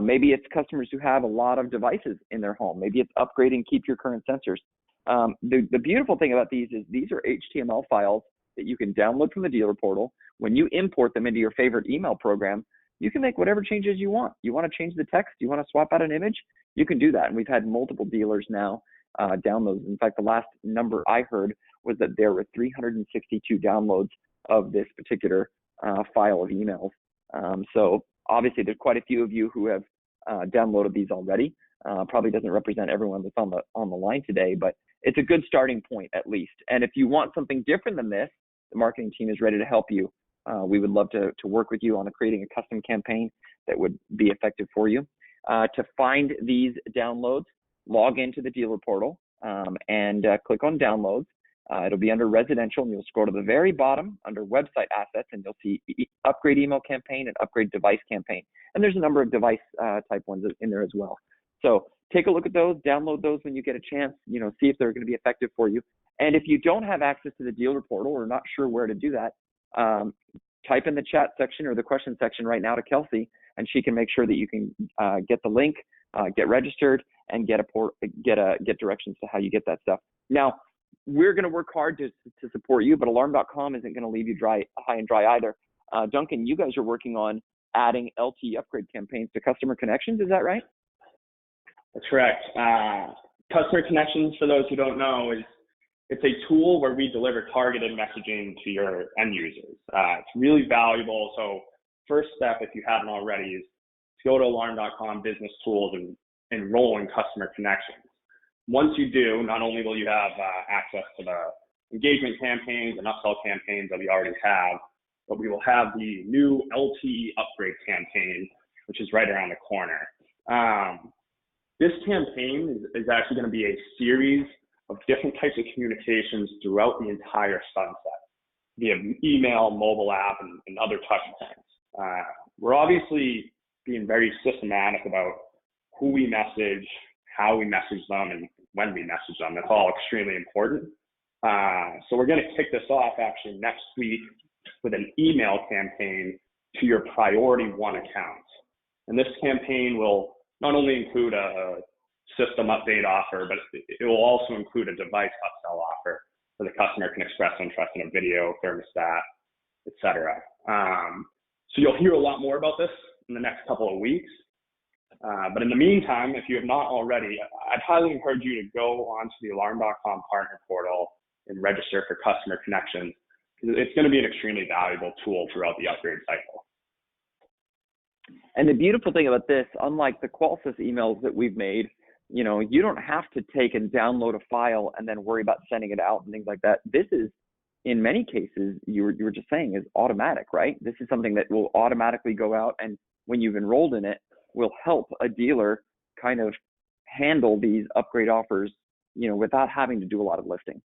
[SPEAKER 1] Maybe it's customers who have a lot of devices in their home. Maybe it's upgrade and keep your current sensors. The beautiful thing about these is these are HTML files that you can download from the dealer portal. When you import them into your favorite email program, you can make whatever changes you want. You want to change the text, you want to swap out an image, you can do that. And we've had multiple dealers now download. In fact, the last number I heard was that there were 362 downloads of this particular file of emails. So obviously there's quite a few of you who have downloaded these already. Probably doesn't represent everyone that's on the line today, but it's a good starting point at least. And if you want something different than this, the marketing team is ready to help you. We would love to work with you on creating a custom campaign that would be effective for you. To find these downloads, log into the dealer portal and click on downloads. It'll be under residential, and you'll scroll to the very bottom under website assets, and you'll see upgrade email campaign and upgrade device campaign. And there's a number of device type ones in there as well. So take a look at those, download those when you get a chance, see if they're going to be effective for you. And if you don't have access to the dealer portal or not sure where to do that, type in the chat section or the question section right now to Kelsey, and she can make sure that you can get the link, get registered, and get directions to how you get that stuff. Now, we're going to work hard to support you, but Alarm.com isn't going to leave you high and dry either. Duncan, you guys are working on adding LTE upgrade campaigns to customer connections. Is that right?
[SPEAKER 3] That's correct. Customer connections, for those who don't know, it's a tool where we deliver targeted messaging to your end users. It's really valuable. So first step, if you haven't already, is to go to Alarm.com Business Tools and enroll in customer connections. Once you do, not only will you have access to the engagement campaigns and upsell campaigns that we already have, but we will have the new LTE upgrade campaign, which is right around the corner. This campaign is actually going to be a series of different types of communications throughout the entire sunset via email, mobile app, and other touch points. We're obviously being very systematic about who we message, how we message them, and when we message them. That's all extremely important. So we're going to kick this off actually next week with an email campaign to your priority one accounts. And this campaign will not only include a system update offer, but it will also include a device upsell offer where the customer can express interest in a video, thermostat, etc. So you'll hear a lot more about this in the next couple of weeks. But in the meantime, if you have not already, I'd highly encourage you to go onto the Alarm.com partner portal and register for customer connections, because it's going to be an extremely valuable tool throughout the upgrade cycle.
[SPEAKER 1] And the beautiful thing about this, unlike the Qolsys emails that we've made, you don't have to take and download a file and then worry about sending it out and things like that. This is, in many cases, you were just saying, is automatic, right? This is something that will automatically go out, and when you've enrolled in it, will help a dealer kind of handle these upgrade offers, without having to do a lot of lifting.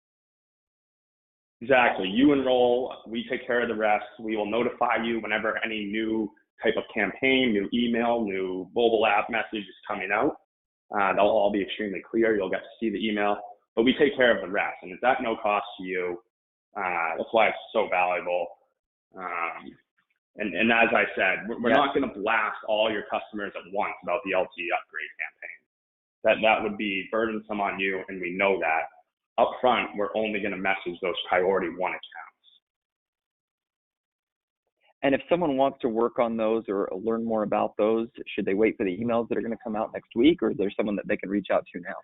[SPEAKER 3] Exactly. You enroll, we take care of the rest. We will notify you whenever any new type of campaign, new email, new mobile app message is coming out. They'll all be extremely clear. You'll get to see the email, but we take care of the rest, and it's at no cost to you. That's why it's so valuable. And as I said, we're not going to blast all your customers at once about the LTE upgrade campaign. that would be burdensome on you, and we know that. Up front, we're only going to message those priority one accounts.
[SPEAKER 1] And if someone wants to work on those or learn more about those, should they wait for the emails that are going to come out next week, or is there someone that they can reach out to now?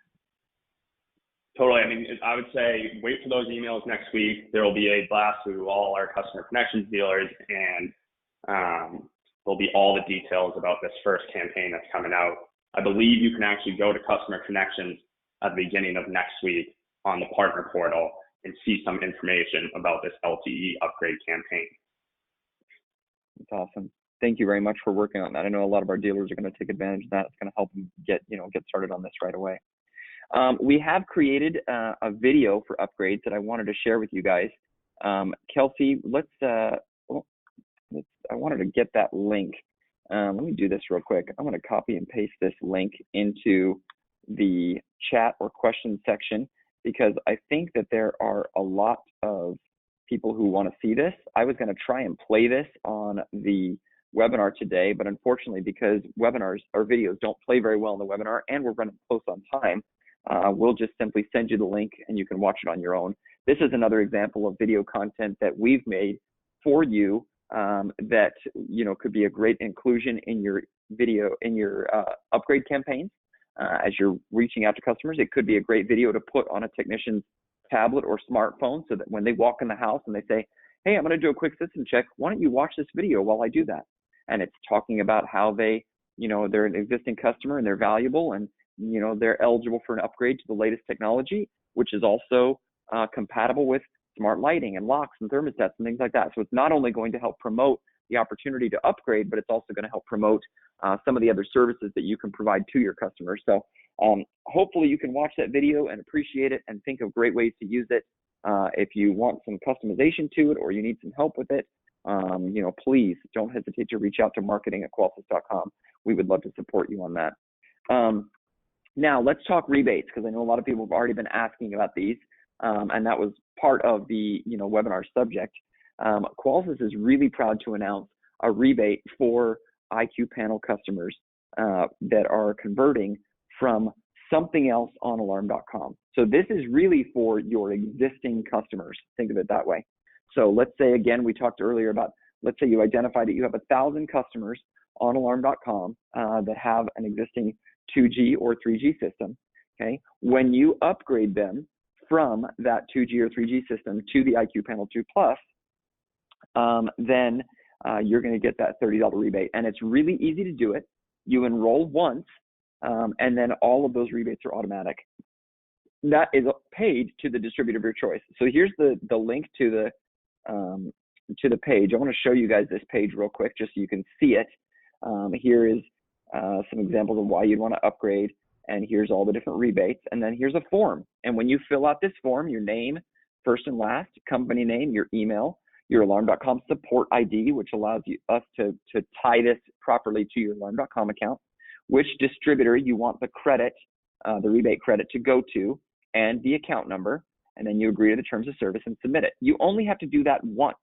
[SPEAKER 3] Totally. I mean, I would say wait for those emails next week. There will be a blast to all our customer connections dealers, and there'll be all the details about this first campaign that's coming out. I believe you can actually go to customer connections at the beginning of next week on the partner portal and see some information about this LTE upgrade campaign.
[SPEAKER 1] That's awesome. Thank you very much for working on that. I know a lot of our dealers are going to take advantage of that. It's going to help them get started on this right away. We have created a video for upgrades that I wanted to share with you guys. Kelsey, I wanted to get that link. Let me do this real quick. I'm going to copy and paste this link into the chat or question section, because I think that there are a lot of people who want to see this. I was going to try and play this on the webinar today, but unfortunately, because webinars or videos don't play very well in the webinar and we're running close on time, we'll just simply send you the link and you can watch it on your own. This is another example of video content that we've made for you that could be a great inclusion in your video, in your upgrade campaigns. As you're reaching out to customers, it could be a great video to put on a technician's tablet or smartphone, so that when they walk in the house and they say, hey, I'm going to do a quick system check, why don't you watch this video while I do that? And it's talking about how they're an existing customer and they're valuable, and they're eligible for an upgrade to the latest technology, which is also compatible with smart lighting and locks and thermostats and things like that. So it's not only going to help promote the opportunity to upgrade, but it's also going to help promote some of the other services that you can provide to your customers. So hopefully you can watch that video and appreciate it and think of great ways to use it. If you want some customization to it or you need some help with it, please don't hesitate to reach out to marketing@qolsys.com. We would love to support you on that. Now let's talk rebates, because I know a lot of people have already been asking about these, and that was part of the webinar subject. Qolsys is really proud to announce a rebate for IQ panel customers that are converting from something else on alarm.com. So this is really for your existing customers. Think of it that way. So let's say, again, we talked earlier about, let's say you identified that you have 1,000 customers on alarm.com that have an existing 2G or 3G system. Okay, when you upgrade them from that 2G or 3G system to the IQ Panel 2 Plus, then you're going to get that $30 rebate. And it's really easy to do it. You enroll once, and then all of those rebates are automatic. That is paid to the distributor of your choice. So here's the link to the page. I want to show you guys this page real quick, just so you can see it. Here is some examples of why you'd want to upgrade, and here's all the different rebates. And then here's a form. And when you fill out this form, your name, first and last, company name, your email, your alarm.com support ID, which allows us to tie this properly to your alarm.com account, which distributor you want the credit, the rebate credit to go to, and the account number, and then you agree to the terms of service and submit it. You only have to do that once.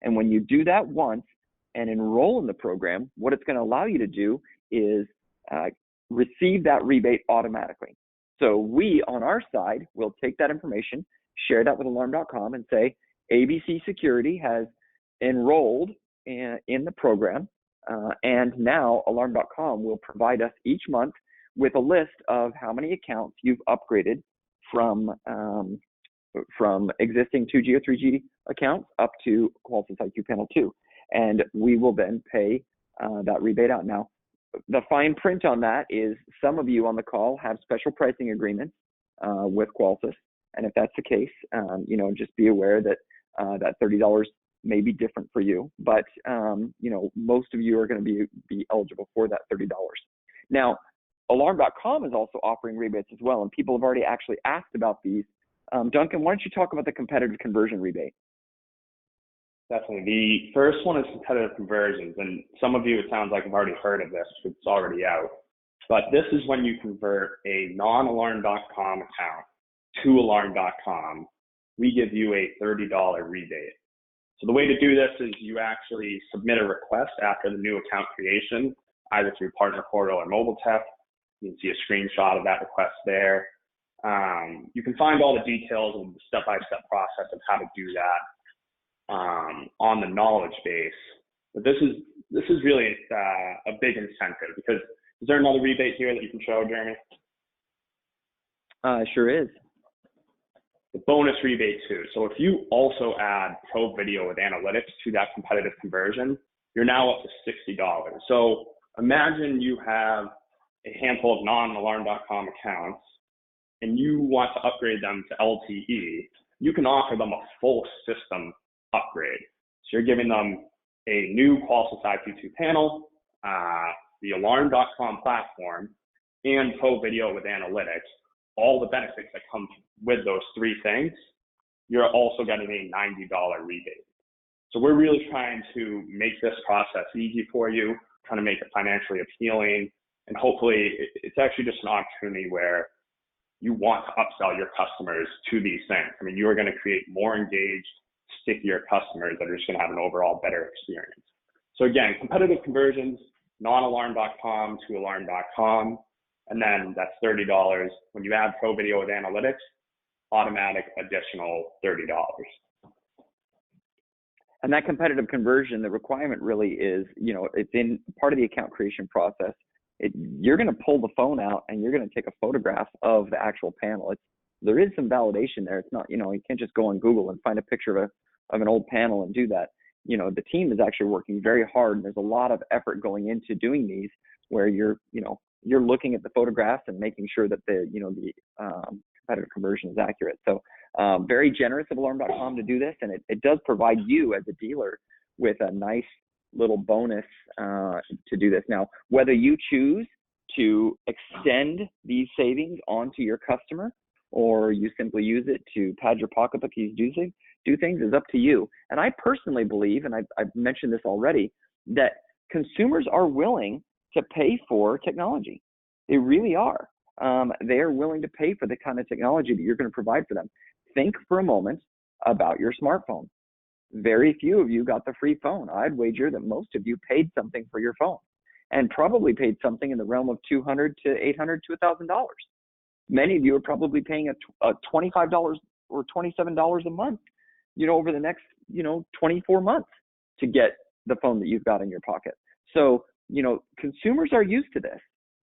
[SPEAKER 1] And when you do that once and enroll in the program, what it's going to allow you to do is receive that rebate automatically. So we, on our side, will take that information, share that with alarm.com, and say, ABC Security has enrolled in the program, and now alarm.com will provide us each month with a list of how many accounts you've upgraded from existing 2G or 3G accounts up to Qolsys IQ Panel 2. And we will then pay that rebate out. Now, the fine print on that is some of you on the call have special pricing agreements with Qolsys. And if that's the case, just be aware that that $30 may be different for you. But, most of you are going to be eligible for that $30. Now, alarm.com is also offering rebates as well. And people have already actually asked about these. Duncan, why don't you talk about the competitive conversion rebate?
[SPEAKER 3] Definitely. The first one is competitive conversions. And some of you, it sounds like, have already heard of this. It's already out. But this is when you convert a non-alarm.com account to alarm.com. We give you a $30 rebate. So the way to do this is you actually submit a request after the new account creation, either through Partner Portal or Mobile Tech. You can see a screenshot of that request there. You can find all the details of the step-by-step process of how to do that on the knowledge base. But this is really a big incentive, because is there another rebate here that you can show, Jeremy?
[SPEAKER 1] Sure is.
[SPEAKER 3] The bonus rebate too. So if you also add Pro Video with analytics to that competitive conversion, you're now up to $60. So imagine you have a handful of non-alarm.com accounts and you want to upgrade them to LTE. You can offer them a full system upgrade. So you're giving them a new Qolsys IP2 panel, the alarm.com platform, and Pro Video with analytics. All the benefits that come with those three things, you're also getting a $90 rebate. So we're really trying to make this process easy for you, trying to make it financially appealing, and hopefully it's actually just an opportunity where you want to upsell your customers to these things. I mean, you are going to create more engaged, stickier customers that are just going to have an overall better experience. So again, competitive conversions, non-alarm.com to alarm.com. And then that's $30. When you add Pro Video with analytics, automatic additional $30.
[SPEAKER 1] And that competitive conversion, the requirement really is, it's in part of the account creation process. You're going to pull the phone out and you're going to take a photograph of the actual panel. There is some validation there. It's not, you can't just go on Google and find a picture of an old panel and do that. The team is actually working very hard, and there's a lot of effort going into doing these, where you're looking at the photographs and making sure that the competitive conversion is accurate. So very generous of alarm.com to do this, and it does provide you as a dealer with a nice little bonus to do this. Now, whether you choose to extend these savings onto your customer, or you simply use it to pad your pocketbook, do things is up to you. And I personally believe, and I've mentioned this already, that consumers are willing to pay for technology. They really are. They are willing to pay for the kind of technology that you're going to provide for them. Think for a moment about your smartphone. Very few of you got the free phone. I'd wager that most of you paid something for your phone, and probably paid something in the realm of $200 to $800 to $1,000. Many of you are probably paying a $25 or $27 a month, over the next, 24 months to get the phone that you've got in your pocket. So, consumers are used to this,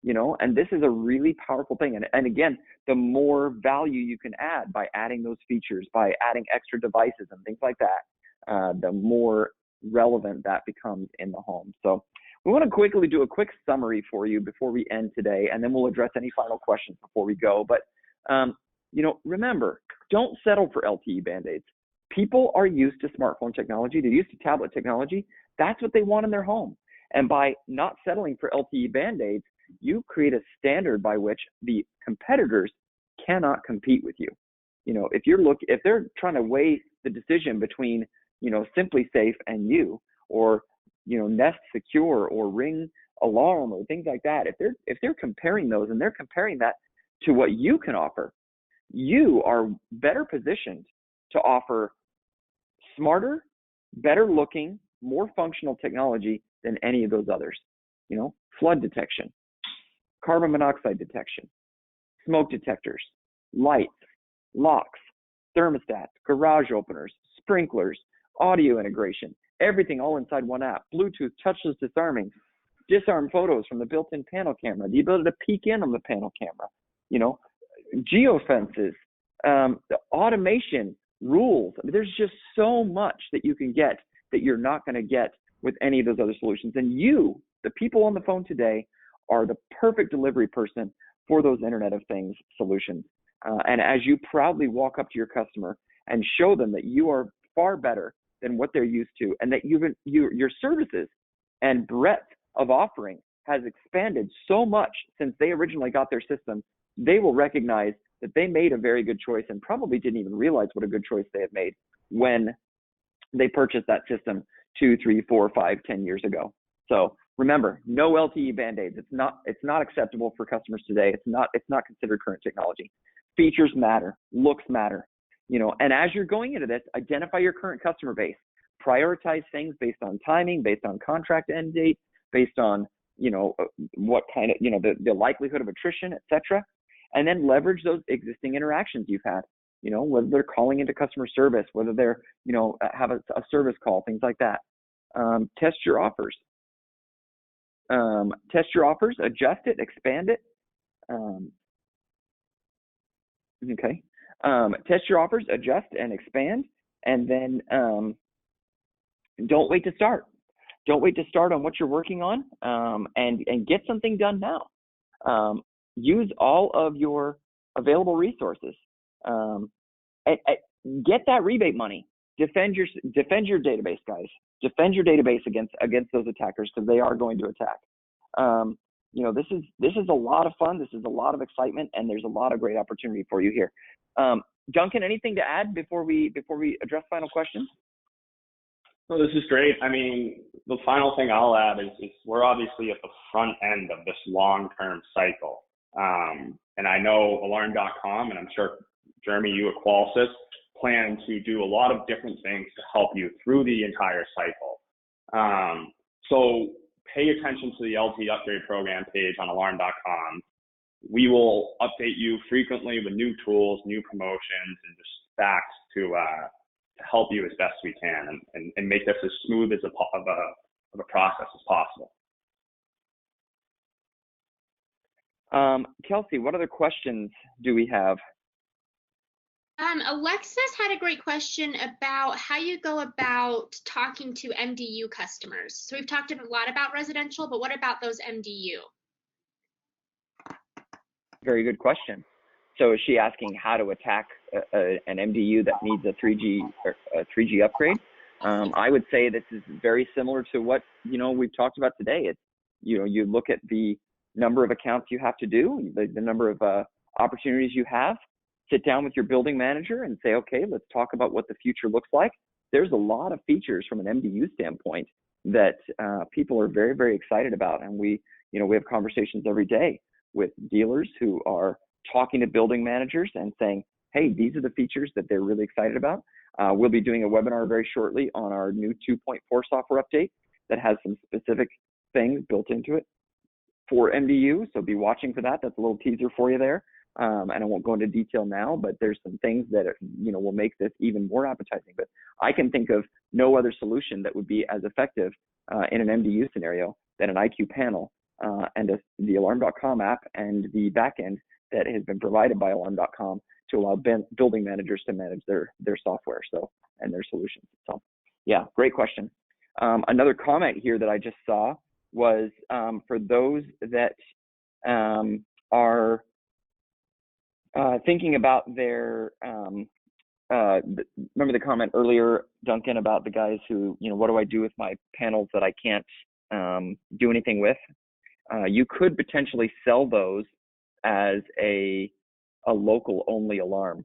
[SPEAKER 1] and this is a really powerful thing. And again, the more value you can add by adding those features, by adding extra devices and things like that, the more relevant that becomes in the home. So we want to quickly do a quick summary for you before we end today, and then we'll address any final questions before we go. But, remember, don't settle for LTE Band-Aids. People are used to smartphone technology. They're used to tablet technology. That's what they want in their home. And by not settling for LTE Band-Aids, you create a standard by which the competitors cannot compete with you. If they're trying to weigh the decision between, Simply Safe and you, or, Nest Secure or Ring Alarm or things like that, if they're comparing those and they're comparing that to what you can offer, you are better positioned to offer smarter, better looking, more functional technology than any of those others. Flood detection, carbon monoxide detection, smoke detectors, lights, locks, thermostats, garage openers, sprinklers, audio integration, everything all inside one app, Bluetooth, touchless disarming, disarm photos from the built-in panel camera, the ability to peek in on the panel camera, geofences, the automation, rules. I mean, there's just so much that you can get that you're not going to get with any of those other solutions. And you, the people on the phone today, are the perfect delivery person for those Internet of Things solutions. And as you proudly walk up to your customer and show them that you are far better than what they're used to, and that your services and breadth of offering has expanded so much since they originally got their system, they will recognize that they made a very good choice and probably didn't even realize what a good choice they had made when they purchased that system 2, 3, 4, 5, 10 years ago. So remember, no LTE Band-Aids. It's not acceptable for customers today. It's not considered current technology. Features matter, looks matter, and as you're going into this, identify your current customer base, prioritize things based on timing, based on contract end date, based on, what kind of, the likelihood of attrition, etc. And then leverage those existing interactions you've had, whether they're calling into customer service, whether they're, have a service call, things like that. Test your offers. Adjust it, expand it. Test your offers, adjust and expand, and then don't wait to start. Don't wait to start on what you're working on, and get something done now. Use all of your available resources. Get that rebate money. Defend your database, guys. Defend your database against those attackers, because they are going to attack. This is a lot of fun. This is a lot of excitement, and there's a lot of great opportunity for you here. Duncan, anything to add before we address final questions?
[SPEAKER 3] No, this is great. I mean, the final thing I'll add is we're obviously at the front end of this long-term cycle. And I know Alarm.com, and I'm sure, Jeremy, you at Qolsys, plan to do a lot of different things to help you through the entire cycle. So pay attention to the LTE upgrade program page on Alarm.com. We will update you frequently with new tools, new promotions, and just facts to help you as best we can, and make this as smooth as of a process as possible.
[SPEAKER 1] Kelsey, what other questions do we have?
[SPEAKER 2] Alexis had a great question about how you go about talking to MDU customers. So we've talked a lot about residential, but what about those MDU?
[SPEAKER 1] Very good question. So is she asking how to attack an MDU that needs a 3G upgrade? I would say this is very similar to what we've talked about today. It's you look at the number of accounts you have to do, the number of opportunities you have. Sit down with your building manager and say, okay, let's talk about what the future looks like. There's a lot of features from an MDU standpoint that people are very, very excited about, and we have conversations every day with dealers who are talking to building managers and saying, hey, these are the features that they're really excited about. We'll be doing a webinar very shortly on our new 2.4 software update that has some specific things built into it for MDU, so be watching for that. That's a little teaser for you there. And I won't go into detail now, but there's some things that will make this even more appetizing. But I can think of no other solution that would be as effective in an MDU scenario than an IQ panel and the Alarm.com app and the backend that has been provided by Alarm.com to allow building managers to manage their software and their solutions. So yeah, great question. Another comment here that I just saw was for those that are thinking about their, remember the comment earlier, Duncan, about the guys who, what do I do with my panels that I can't do anything with? You could potentially sell those as a local only alarm.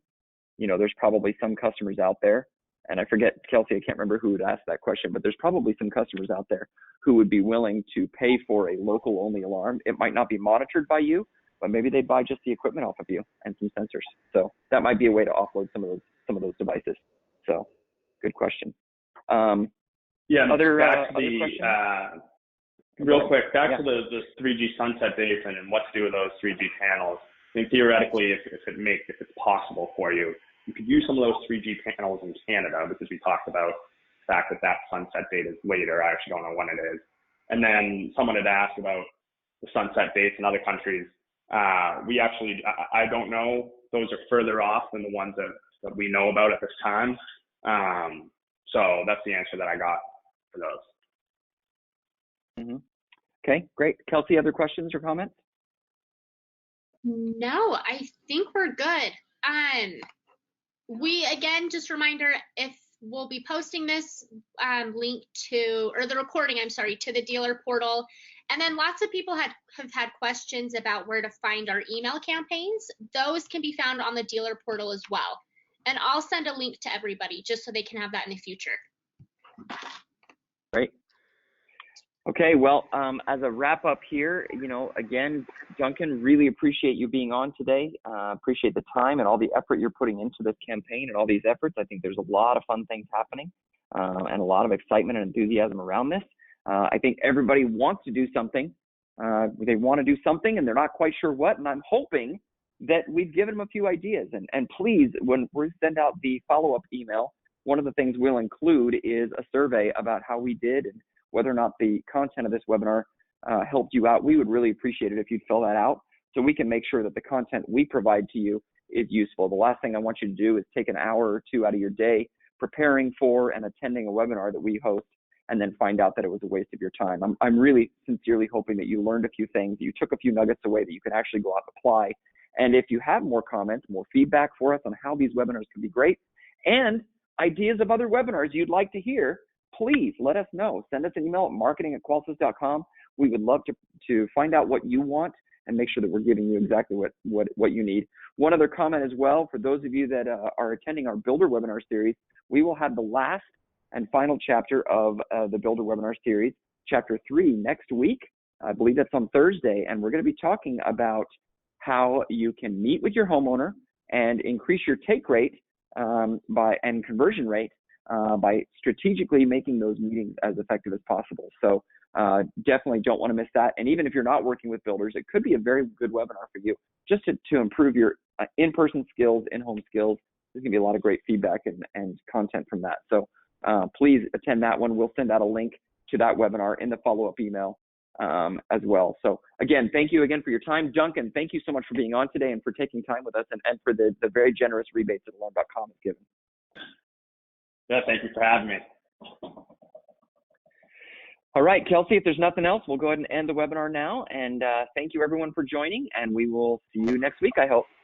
[SPEAKER 1] There's probably some customers out there, and I forget, Kelsey, I can't remember who would ask that question, but there's probably some customers out there who would be willing to pay for a local only alarm. It might not be monitored by you, but maybe they'd buy just the equipment off of you and some sensors. So that might be a way to offload some of those devices. So good question.
[SPEAKER 3] Yeah.
[SPEAKER 1] Other
[SPEAKER 3] questions? Real quick, back
[SPEAKER 1] to
[SPEAKER 3] the 3G sunset dates and what to do with those 3G panels. I think theoretically, if it's possible for you, you could use some of those 3G panels in Canada, because we talked about the fact that sunset date is later. I actually don't know when it is. And then someone had asked about the sunset dates in other countries. I don't know. Those are further off than the ones that we know about at this time. So that's the answer that I got for those.
[SPEAKER 1] Mm-hmm. Okay, great. Kelsey, other questions or comments?
[SPEAKER 2] No, I think we're good. Again, just a reminder, if we'll be posting this link to the recording, to the dealer portal. And then lots of people have had questions about where to find our email campaigns. Those can be found on the dealer portal as well. And I'll send a link to everybody just so they can have that in the future.
[SPEAKER 1] Great. Okay, well, as a wrap up here, again, Duncan, really appreciate you being on today. Appreciate the time and all the effort you're putting into this campaign and all these efforts. I think there's a lot of fun things happening and a lot of excitement and enthusiasm around this. I think everybody wants to do something they want to do something and they're not quite sure what. And I'm hoping that we've given them a few ideas. And please, when we send out the follow-up email, one of the things we'll include is a survey about how we did and whether or not the content of this webinar helped you out. We would really appreciate it if you'd fill that out so we can make sure that the content we provide to you is useful. The last thing I want you to do is take an hour or two out of your day preparing for and attending a webinar that we host and then find out that it was a waste of your time. I'm really sincerely hoping that you learned a few things, you took a few nuggets away that you can actually go out and apply. And if you have more comments, more feedback for us on how these webinars can be great, and ideas of other webinars you'd like to hear, please let us know. Send us an email at marketing@qolsys.com. We would love to find out what you want and make sure that we're giving you exactly what you need. One other comment as well, for those of you that are attending our Builder webinar series, we will have the last and final chapter of the Builder webinar series, chapter 3, next week. I believe that's on Thursday, and we're going to be talking about how you can meet with your homeowner and increase your take rate and conversion rate by strategically making those meetings as effective as possible. So definitely don't want to miss that. And even if you're not working with builders, it could be a very good webinar for you just to improve your in-person skills, in-home skills. There's going to be a lot of great feedback and content from that. So please attend that one. We'll send out a link to that webinar in the follow-up email as well. So again, thank you again for your time. Duncan, thank you so much for being on today and for taking time with us and for the very generous rebates that alarm.com has given.
[SPEAKER 3] Yeah, thank you for having me.
[SPEAKER 1] All right, Kelsey, if there's nothing else, we'll go ahead and end the webinar now. And thank you everyone for joining, and we will see you next week, I hope.